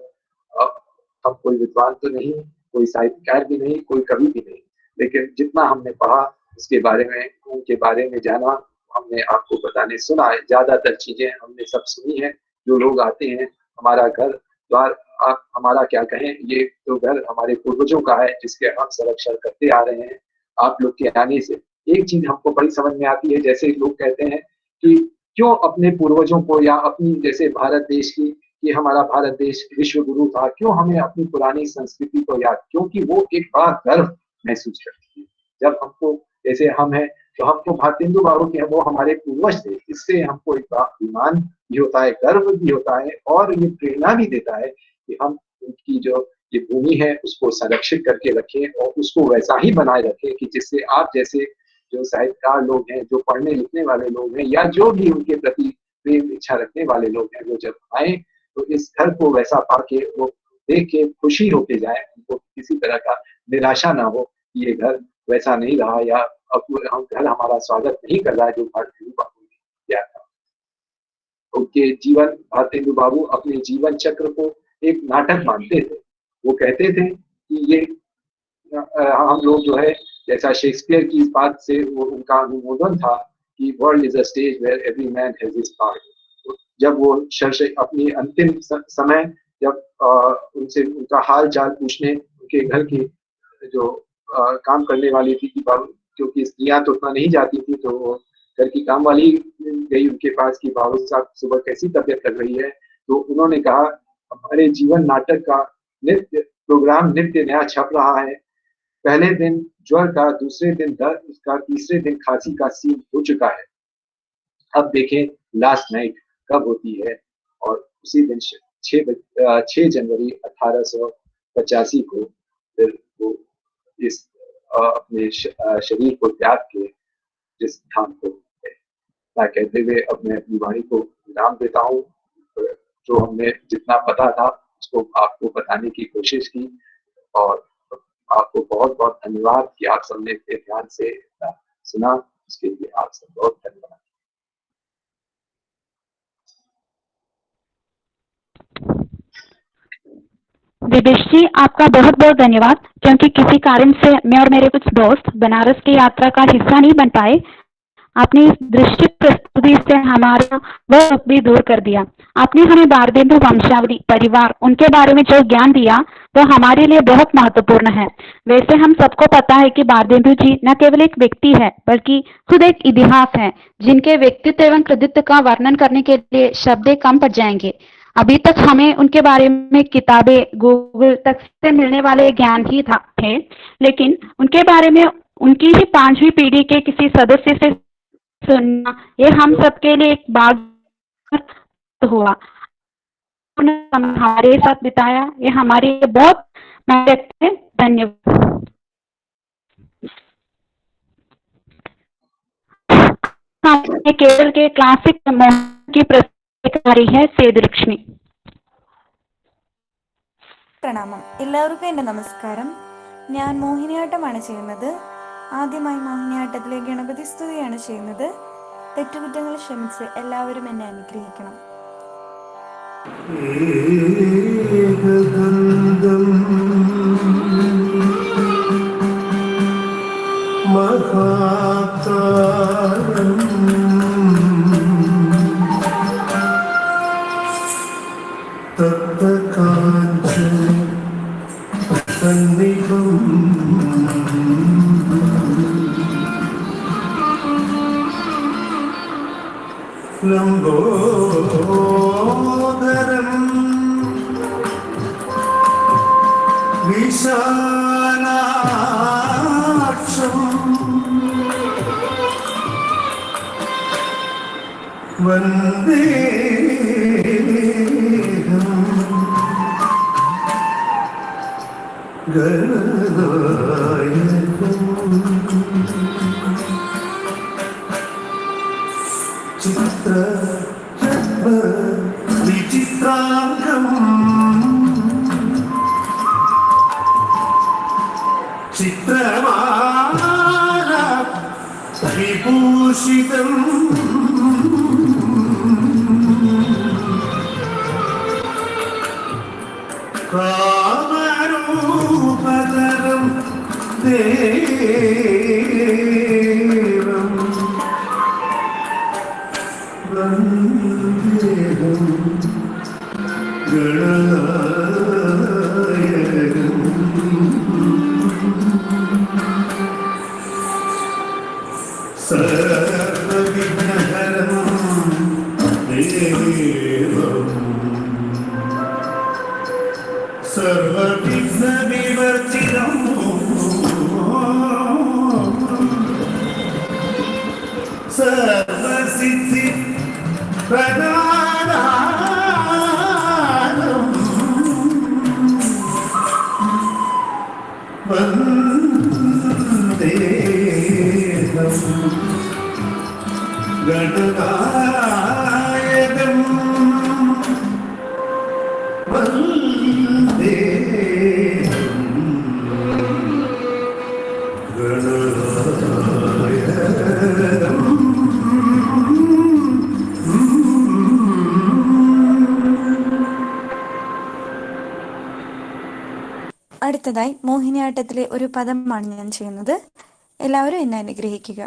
हम कोई विद्वान तो नहीं, कोई साहित्यकार भी नहीं, कोई कवि भी नहीं, लेकिन जितना हमने पढ़ा उसके बारे में, उनके बारे में जाना, हमने आपको बताने सुना है। ज्यादातर चीजें हमने सब सुनी है। जो लोग आते हैं, हमारा घर द्वार, आप हमारा क्या कहें, ये तो घर हमारे पूर्वजों का है जिसके हम संरक्षण करते आ रहे हैं। आप लोग के आने से एक चीज हमको बड़ी समझ में आती है, जैसे लोग कहते हैं कि क्यों अपने पूर्वजों को या अपनी जैसे भारत देश की, कि हमारा भारत देश विश्व गुरु था, क्यों हमें अपनी पुरानी संस्कृति को याद, क्योंकि वो एक बड़ा गर्व महसूस करती है। जब हमको जैसे हम हैं तो हमको भारतेंदु बाबू के वो हमारे पूर्वज थे, इससे हमको एक बड़ा अभिमान भी होता है, गर्व भी होता है, और ये प्रेरणा भी देता है कि हम उनकी जो ये भूमि है उसको संरक्षित करके रखें और उसको वैसा ही बनाए रखें कि जिससे आप जैसे जो साहित्यकार लोग हैं, जो पढ़ने लिखने वाले लोग हैं, या जो भी उनके प्रति प्रेम इच्छा रखने वाले लोग हैं, वो जब आए तो इस घर को वैसा पाके वो देख के खुशी होके जाए, उनको किसी तरह का निराशा ना हो कि ये घर वैसा नहीं रहा, या अब हम घर हमारा स्वागत नहीं कर रहा है जो भारतेंदु बाबू ने किया था। उनके जीवन, भारतेंदु बाबू अपने जीवन चक्र को एक नाटक मानते थे। वो कहते थे कि ये हम लोग जो है, जैसा शेक्सपियर की इस बात से वो उनका अनुमोदन था कि world is a stage where every man has his part. जब वो अपनी अंतिम समय जब उनसे उनका हाल चाल पूछने उनके घर की जो काम करने वाली थी कि क्योंकि स्त्रियां तो उतना नहीं जाती थी, तो वो घर की काम वाली गई उनके पास कि बाबू साहब सुबह कैसी तबीयत कर रही है। तो उन्होंने कहा हमारे जीवन नाटक का नित्य प्रोग्राम नित्य नया छप रहा है। पहले दिन ज्वर का, दूसरे दिन दर्द का, तीसरे दिन खांसी का सीन हो चुका है। अब देखें लास्ट नाइट कब होती है। और उसी दिन 6 जनवरी 1885 को फिर वो इस अपने शरीर को त्याग के जिस स्थान को मैं कहते हुए अपने अपनी वाणी को विराम देता हूँ। जो हमने जितना पता था उसको आपको बताने की कोशिश की, और आपको बहुत बहुत धन्यवाद कि आप सबने इतने ध्यान से सुना, उसके लिए आप सब बहुत धन्यवाद। दिवेश जी, आपका बहुत बहुत धन्यवाद, क्योंकि किसी कारण से मैं और मेरे कुछ दोस्त बनारस की यात्रा का हिस्सा नहीं बन पाए। आपने इस दृष्टि प्रस्तुति से हमारा वह दुख भी दूर कर दिया। आपने हमें भारतेंदु वंशावली परिवार उनके बारे में जो ज्ञान दिया वह हमारे लिए बहुत महत्वपूर्ण है। वैसे हम सबको पता है कि भारतेंदु जी न केवल एक व्यक्ति है बल्कि खुद एक इतिहास है, जिनके व्यक्तित्व एवं कृतित्व का वर्णन करने के लिए शब्द कम पड़ जाएंगे। अभी तक हमें उनके बारे में किताबें, गूगल तक से मिलने वाले ज्ञान ही थे, लेकिन उनके बारे में उनकी ही पांचवी पीढ़ी के किसी सदस्य से सुनना ये हम सबके लिए एक बात हुआ। उन्होंने हमारे साथ बिताया, ये हमारे लिए बहुत महत्व है। धन्यवाद। हमें केरल के क्लासिक मोहन की प्रस्तुति है सेदलक्ष्मी। പ്രണാമം. എല്ലാവർക്കും എൻ്റെ നമസ്കാരം. ഞാൻ മോഹിനിയാട്ടമാണ് ചെയ്യുന്നത്. ആദ്യമായി മോഹിനിയാട്ടത്തിലെ ഗണപതി സ്തുതിയാണ് ചെയ്യുന്നത്. തെറ്റുകുറ്റങ്ങൾ ക്ഷമിച്ച് എല്ലാവരും എന്നെ അനുഗ്രഹിക്കണം. ലംബോദരം വിശാലാക്ഷം വന്ദേഹം ഗണനായകം ചിത്ര വിചിത്രാംഗം ചിത്രമാല വിഭൂഷിതം കാമരൂപധരം ദേവം വന്ദേഹം ഗണനായകം സർവവിഘ്നഹരം ദേവം സർവവിഘ്നവിവർജിതം സർവസിദ്ധി പ്രദാനം വന്ദേഹം ഗണനായകം വന്ദേഹം ഗണനായകം. അടുത്തതായി മോഹിനിയാട്ടത്തിലെ ഒരു പദമാണ് ഞാൻ ചെയ്യുന്നത്. എല്ലാവരും എന്നെ അനുഗ്രഹിക്കുക.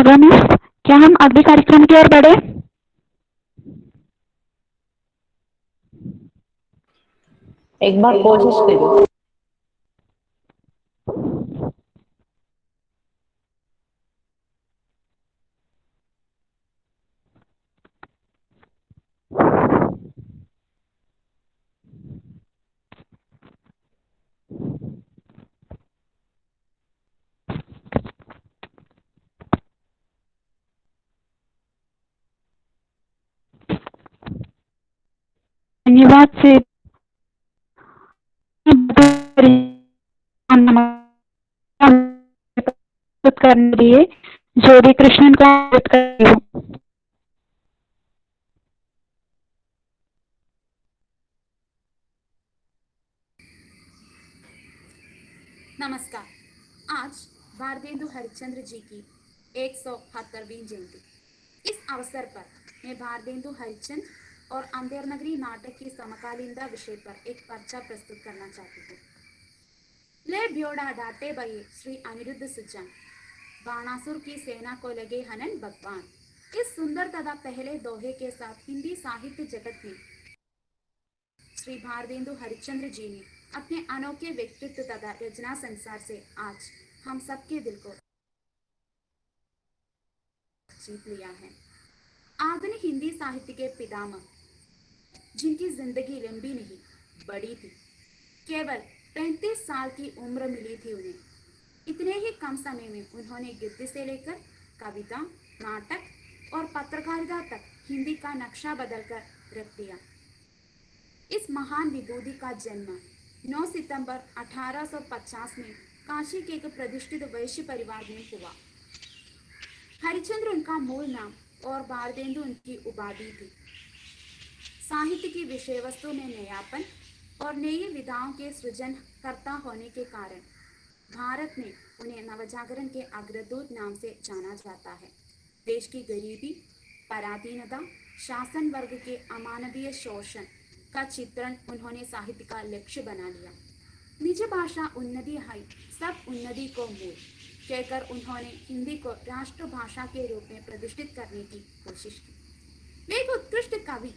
प्रोग्रामर्स, क्या हम अगले कार्यक्रम की ओर बढ़े? एक बार कोशिश करो। धन्यवाद से करने के लिए ज्योति कृष्णन को अनुरोध करती हूँ। नमस्कार। आज भारतेंदु हरिश्चंद्र जी की 178वीं जयंती। इस अवसर पर मैं भारतेंदु हरिश्चंद्र और अंधेर नगरी नाटक की समकालीनता विषय पर एक पर्चा प्रस्तुत करना चाहती हूँ। ले ब्योड़ा डाटे बये श्री अनिरुद्ध सुजान, बाणासुर की सेना को लगे हनन भगवान। इस सुंदर तथा पहले दोहे के साथ हिंदी साहित्य जगत में श्री भारतेंदु हरिश्चंद्र जी ने अपने अनोखे व्यक्तित्व तथा रचना संसार से आज हम सबके दिल को जीत लिया है। आधुनिक हिंदी साहित्य के पितामह, जिनकी जिंदगी लंबी नहीं बड़ी थी, केवल 35 साल की उम्र मिली थी उन्हें। इतने ही कम समय में उन्होंने गद्य से लेकर कविता, नाटक और पत्रकारिता तक हिंदी का नक्शा बदलकर रख दिया। इस महान विभूति का जन्म 9 सितंबर 1850 में काशी के एक प्रतिष्ठित वैश्य परिवार में हुआ। हरिश्चंद्र उनका मूल नाम और भारतेंदु उनकी उपाधि थी। साहित्य की विषय वस्तु में नयापन और नई विधाओं के सृजनकर्ता होने के कारण भारत में उन्हें नवजागरण के अग्रदूत नाम से जाना जाता है। देश की गरीबी, पराधीनता, शासन वर्ग के अमानवीय शोषण का चित्रण उन्होंने साहित्य का लक्ष्य बना लिया। निज भाषा उन्नति है, सब उन्नति को मूल कहकर उन्होंने हिंदी को राष्ट्रभाषा के रूप में प्रतिष्ठित करने की कोशिश की। वे एक उत्कृष्ट कवि,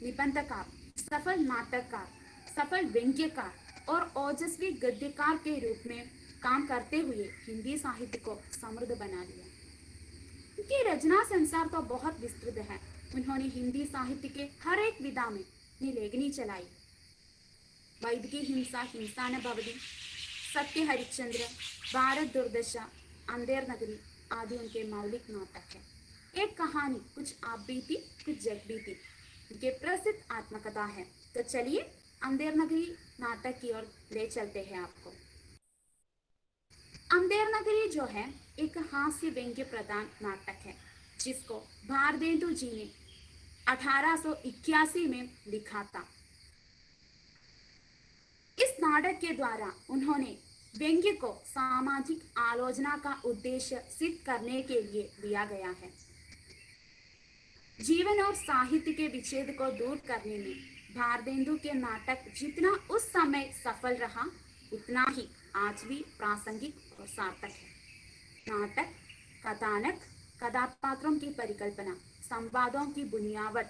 निबंधकार, सफल नाटककार, सफल व्यंग्यकार और ओजस्वी गद्यकार के रूप में काम करते हुए हिंदी साहित्य को समृद्ध बना लिया। उनकी रचना संसार तो बहुत विस्तृत है। उन्होंने हिंदी साहित्य के हर एक विधा में अपनी लेखनी चलाई। वैदिकी हिंसा, हिंसा न भवति, सत्य हरिश्चंद्र, भारत दुर्दशा, अंधेर नगरी आदि उनके मौलिक नाटक है। एक कहानी, कुछ आप बीती कुछ जग बीती, उनके प्रसिद्ध आत्मकथा है। तो चलिए अंधेर नगरी नाटक की ओर ले चलते हैं आपको। अंधेर नगरी जो है एक हास्य व्यंग्य प्रधान नाटक है, जिसको भारतेंदु जी ने 1881 में लिखा था। इस नाटक के द्वारा उन्होंने व्यंग्य को सामाजिक आलोचना का उद्देश्य सिद्ध करने के लिए दिया गया है। जीवन और साहित्य के विच्छेद को दूर करने में भारतेंदु के नाटक जितना उस समय सफल रहा, उतना ही आज भी प्रासंगिक और सार्थक है। नाटक, कथानक, कथापात्रों की परिकल्पना, संवादों की बुनियावट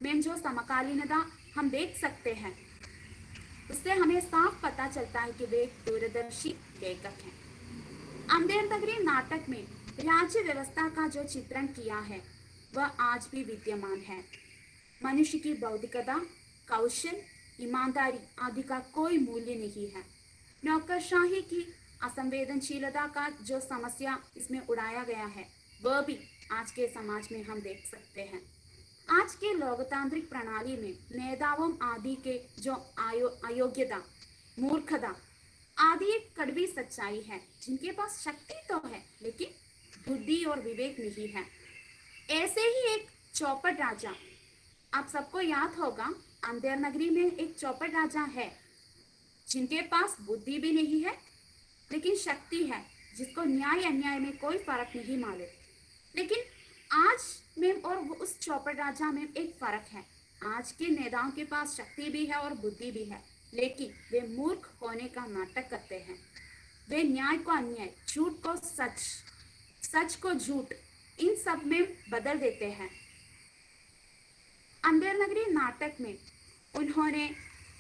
में जो समकालीनता हम देख सकते हैं, उससे हमें साफ पता चलता है कि वे एक दूरदर्शी लेखक हैं। अंधेर नगरी नाटक में राज्य व्यवस्था का जो चित्रण किया है वह आज भी विद्यमान है। मनुष्य की बौद्धिकता, कौशल, ईमानदारी आदि का कोई मूल्य नहीं है। नौकरशाही की असंवेदनशीलता का जो समस्या इसमें उड़ाया गया है वह भी आज के समाज में हम देख सकते हैं। आज के लोकतांत्रिक प्रणाली में नेताओं आदि के जो अयोग्यता, मूर्खता आदि एक कड़वी सच्चाई है, जिनके पास शक्ति तो है लेकिन बुद्धि और विवेक नहीं है। ऐसे ही एक चौपट राजा, आप सबको याद होगा अंधेर नगरी में एक चौपट राजा है जिनके पास बुद्धि भी नहीं है लेकिन शक्ति है, जिसको न्याय अन्याय में कोई फर्क नहीं मालूम। लेकिन आज में और उस चौपट राजा में एक फर्क है। आज के नेताओं के पास शक्ति भी है और बुद्धि भी है, लेकिन वे मूर्ख होने का नाटक करते हैं। वे न्याय को अन्याय, झूठ को सच, सच को झूठ इन सब में बदल देते हैं। अंधेर नगरी नाटक में उन्होंने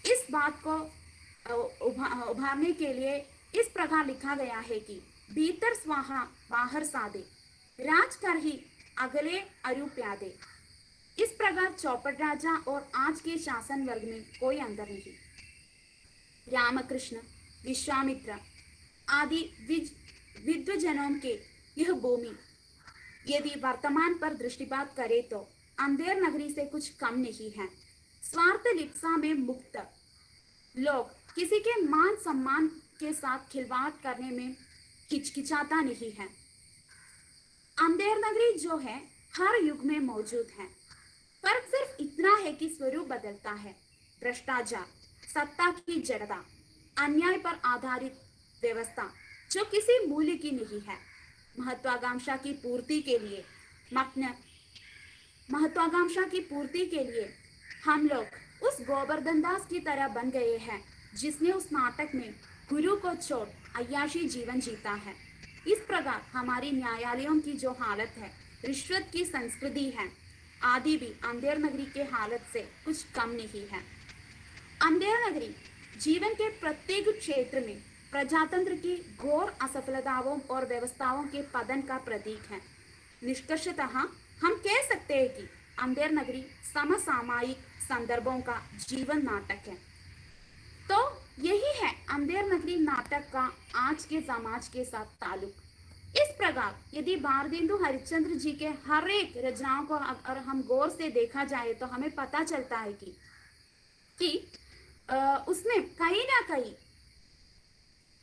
इस बात को उभारने के लिए इस प्रकार लिखा गया है कि भीतर स्वाहा बाहर सादे, राज कर ही अगले अरु प्यादे। इस प्रकार चौपड़ राजा और आज के शासन वर्ग में कोई अंतर नहीं। रामकृष्ण, विश्वामित्र आदि विद्वजनों के यह भूमि यदि वर्तमान पर दृष्टिपात करे तो अंधेर नगरी से कुछ कम नहीं है। स्वार्थ लिप्सा में मुक्त लोग किसी के मान सम्मान के साथ खिलवाड़ करने में हिचकिचाता नहीं है। अंधेर नगरी जो है हर युग में मौजूद है। फर्क सिर्फ इतना है कि स्वरूप बदलता है। भ्रष्टाचार, सत्ता की जड़ता, अन्याय पर आधारित व्यवस्था जो किसी मूल्य की नहीं है, महत्वाकांक्षा की पूर्ति के लिए हम लोग उस गोवर्धन दास की तरह बन गए हैं जिसने उस नाटक में गुरु को छोड़ अय्याशी जीवन जीता है। इस प्रकार हमारी न्यायालयों की जो हालत है, रिश्वत की संस्कृति है आदि भी अंधेर नगरी के हालत से कुछ कम नहीं है। अंधेर नगरी जीवन के प्रत्येक क्षेत्र में प्रजातंत्र की घोर असफलताओं और व्यवस्थाओं के पतन का प्रतीक है। निष्कर्षतः हम कह सकते हैं कि अंधेर नगरी समसामयिक संदर्भों का जीवन नाटक है। तो यही है अंधेर नगरी नाटक का आज के समाज के साथ ताल्लुक। इस प्रकार यदि भारतेंदु हरिश्चंद्र जी के हर एक रचनाओं को अगर हम गौर से देखा जाए तो हमें पता चलता है कि उसमें कहीं ना कहीं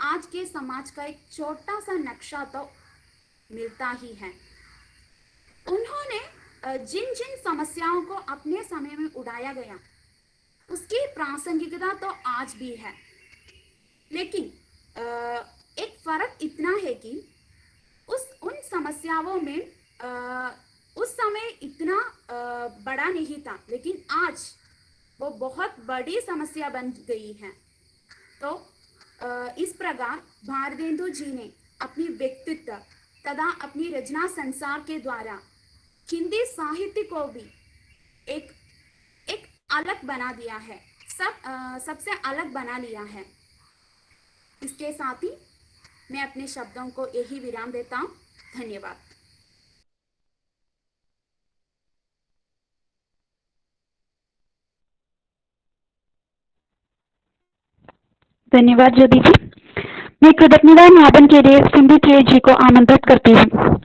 आज के समाज का एक छोटा सा नक्शा तो मिलता ही है। उन्होंने जिन जिन समस्याओं को अपने समय में उठाया गया उसकी प्रासंगिकता तो आज भी है, लेकिन एक फर्क इतना है कि उन समस्याओं में उस समय इतना बड़ा नहीं था, लेकिन आज वो बहुत बड़ी समस्या बन गई है। तो इस प्रकार भारतेंदु जी ने अपनी व्यक्तित्व तथा अपनी रचना संसार के द्वारा हिंदी साहित्य को भी एक अलग बना दिया है, सबसे अलग बना लिया है। इसके साथ ही मैं अपने शब्दों को यही विराम देता हूँ। धन्यवाद। धन्यवाद ज्योति जी। मैं कृतज्ञता ज्ञापन के लिए सिंधी प्रिय जी को आमंत्रित करती हूँ।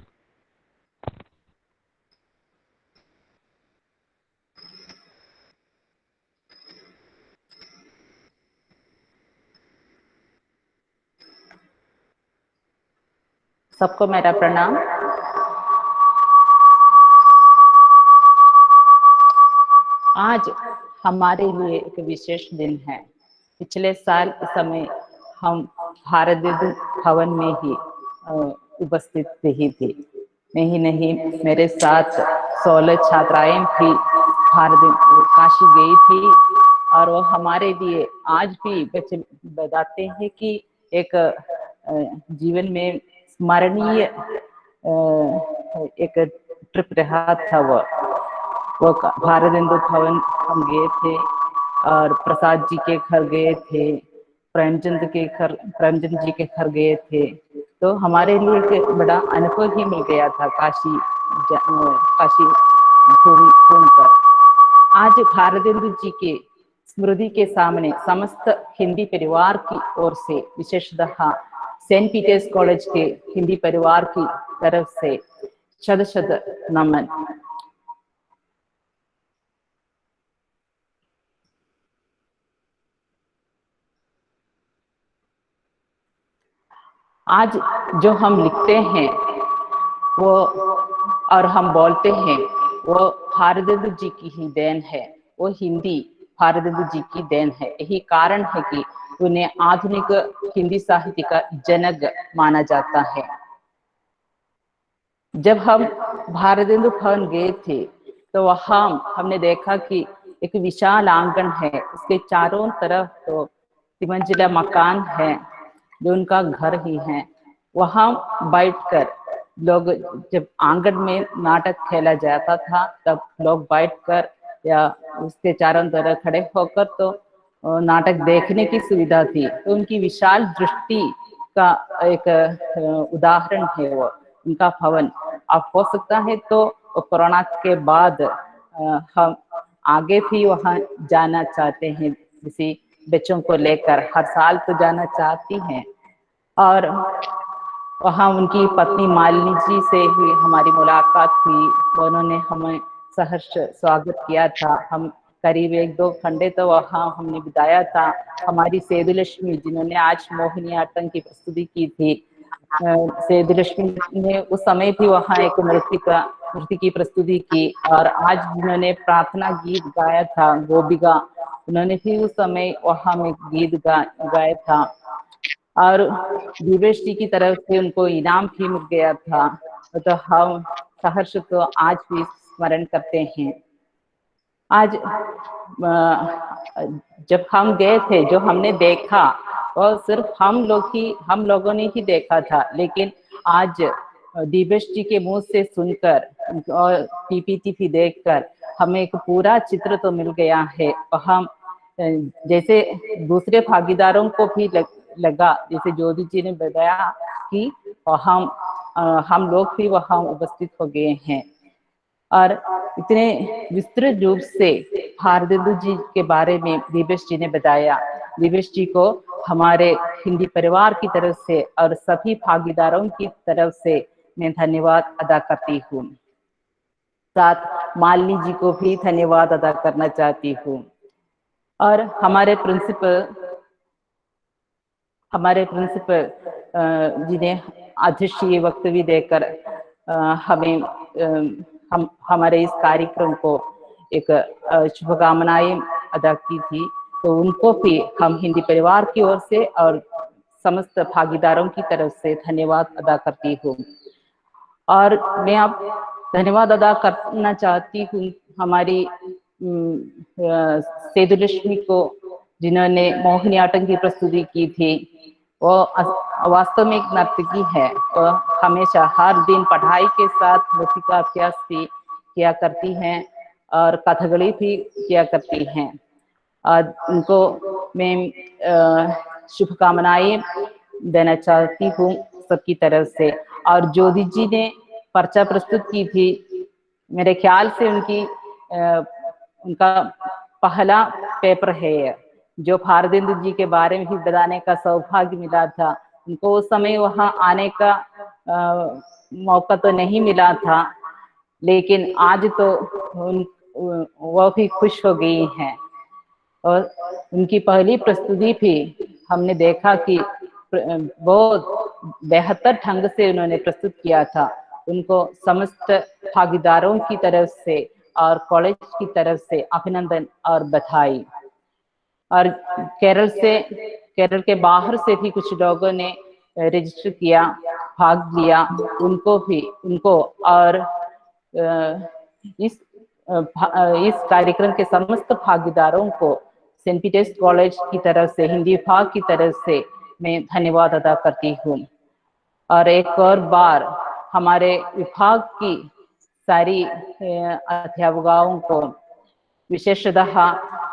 सबको मेरा प्रणाम। आज हमारे लिए एक विशेष दिन है। पिछले साल इस समय हम भारतेंदु भवन में ही उपस्थित रही थी। मैं ही नहीं, मेरे साथ 16 छात्राएं भी काशी गई थी और वो हमारे लिए आज भी बताते हैं कि एक जीवन में स्मरणीय एक ट्रिप रहा था। वो भारतेंदु भवन हम गए थे और प्रसाद जी के घर गए थे, प्रेमचंद जी के घर गए थे। तो हमारे लिए एक बड़ा अनुभव ही मिल गया था काशी घूमकर। आज भारतेंदु जी के स्मृति के सामने समस्त हिंदी परिवार की ओर से, विशेषतः सेंट पीटर्स कॉलेज के हिंदी परिवार की तरफ से शत नमन। आज जो हम लिखते हैं वो और हम बोलते हैं वो भारतेंदु जी की ही देन है। वो हिंदी भारतेंदु जी की देन है। यही कारण है कि उन्हें आधुनिक हिंदी साहित्य का जनक माना जाता है। जब हम भारतेंदु भवन गए थे तो वहां हमने देखा कि एक विशाल आंगन है, उसके चारों तरफ तो तिमंजिला मकान है जो उनका घर ही है। वहां बैठकर लोग जब आंगन में नाटक खेला जाता था तब लोग बैठकर या उसके चारों तरफ खड़े होकर तो नाटक देखने की सुविधा थी। तो उनकी विशाल दृष्टि का एक उदाहरण है वो उनका भवन। अब हो सकता है तो कोरोना के बाद हम आगे भी वहाँ जाना चाहते हैं, किसी बच्चों को लेकर हर साल तो जाना चाहती हैं। और वहाँ उनकी पत्नी मालिनी जी से भी हमारी मुलाकात हुई, उन्होंने हमें सहर्ष स्वागत किया था। हम करीब 1-2 घंटे तो वहाँ हमने बिताया था। हमारी सेदुलक्ष्मी जिन्होंने आज मोहिनीअट्टम की प्रस्तुति की थी, सेदुलक्ष्मी ने उस समय भी वहाँ एक नृत्य की प्रस्तुति की। और आज जिन्होंने प्रार्थना गीत गाया था गोपिका, उन्होंने भी उस समय वहाँ में गीत गाया था। और दिवेश जी की तरफ से उनको इनाम भी मिल गया था। तो हम सहर्ष तो आज भी स्मरण करते हैं। आज जब हम गए थे, जो हमने देखा वो सिर्फ हम लोगों ने ही देखा था, लेकिन आज दिवेश जी के मुंह से सुनकर और पीपीटी भी देखकर हमें एक पूरा चित्र तो मिल गया है। हम जैसे दूसरे भागीदारों को भी लगा, जैसे ज्योति जी ने बताया कि हम लोग भी वहाँ उपस्थित हो गए हैं। और इतने विस्तृत रूप से भारदेंदु जी के बारे में दिवेश जी ने बताया। दिवेश जी को हमारे हिंदी परिवार की तरफ से और सभी भागीदारों की तरफ से मैं धन्यवाद अदा करती हूँ। साथ मालिनी जी को भी धन्यवाद अदा करना चाहती हूँ। और हमारे प्रिंसिपल जिन्हें अध्यक्षीय वक्तव्य देकर हमारे इस कार्यक्रम को एक शुभकामनाएं अदा की थी, तो उनको भी हम हिंदी परिवार की ओर से और समस्त भागीदारों की तरफ से धन्यवाद अदा करती हूँ। और मैं अब धन्यवाद अदा करना चाहती हूँ हमारी सेदुलक्ष्मी को, जिन्होंने मोहिनीअट्टम की प्रस्तुति की थी। वो वास्तव में एक नर्तकी है। वो हमेशा हर दिन पढ़ाई के साथ नृत्य का अभ्यास भी किया करती हैं और कथकली भी किया करती हैं। उनको मैं शुभकामनाएं देना चाहती हूँ सबकी तरफ से। और ज्योति जी ने पर्चा प्रस्तुत की थी, मेरे ख्याल से उनका पहला पेपर है जो भारदेंदु जी के बारे में भी बताने का सौभाग्य मिला था। उनको उस समय वहाँ आने का मौका तो नहीं मिला था, लेकिन आज तो वो भी खुश हो गई हैं। और उनकी पहली प्रस्तुति भी हमने देखा कि बहुत बेहतर ढंग से उन्होंने प्रस्तुत किया था। उनको समस्त भागीदारों की तरफ से और कॉलेज की तरफ से अभिनंदन और बधाई। और केरल के बाहर से भी कुछ लोगों ने रजिस्टर किया, भाग लिया, उनको और इस कार्यक्रम के समस्त भागीदारों को सेंट पीटर्स कॉलेज की तरफ से, हिंदी विभाग की तरफ से मैं धन्यवाद अदा करती हूँ। और एक और बार हमारे विभाग की सारी अध्यापकाओं को, विशेषतः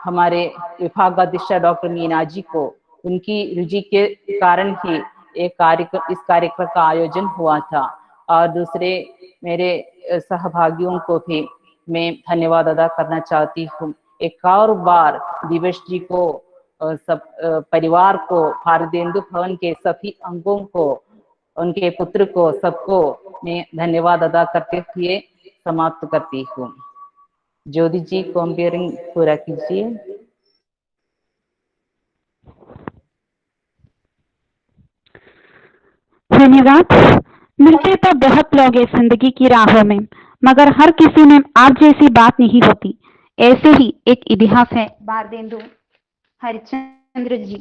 हमारे विभागाध्यक्ष डॉक्टर मीना जी को, उनकी रुचि के कारण ही इस कार्यक्रम का आयोजन हुआ था। और दूसरे मेरे सहभागियों को भी मैं धन्यवाद अदा करना चाहती हूँ। एक और बार दिवेश जी को, सब परिवार को, भारदेंदु भवन के सभी अंगों को, उनके पुत्र को, सबको मैं धन्यवाद अदा करते हुए समाप्त करती हूँ। ज्योति जी कंपेयरिंग पूरा कीजिए। धन्यवाद। मिलते तो बहुत लोग हैं जिंदगी की राहों में, मगर हर किसी में आप जैसी बात नहीं होती। ऐसे ही एक इतिहास है भारदेंदु हरिश्चंद्र जी,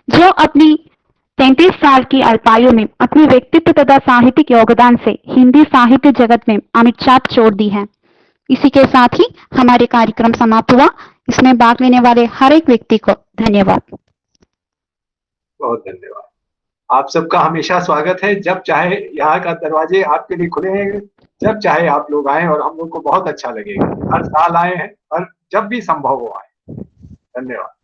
जो अपनी 33 साल की अल्पायु में अपने व्यक्तित्व तथा साहित्यिक योगदान से हिंदी साहित्य जगत में अमिट छाप छोड़ दी है। इसी के साथ ही हमारे कार्यक्रम समाप्त हुआ। इसमें भाग लेने वाले हर एक व्यक्ति को धन्यवाद। बहुत धन्यवाद। आप सबका हमेशा स्वागत है। जब चाहे यहाँ का दरवाजे आपके लिए खुले हैं, जब चाहे आप लोग आए और हम लोग को बहुत अच्छा लगेगा। हर साल आए हैं और जब भी संभव हो आए। धन्यवाद।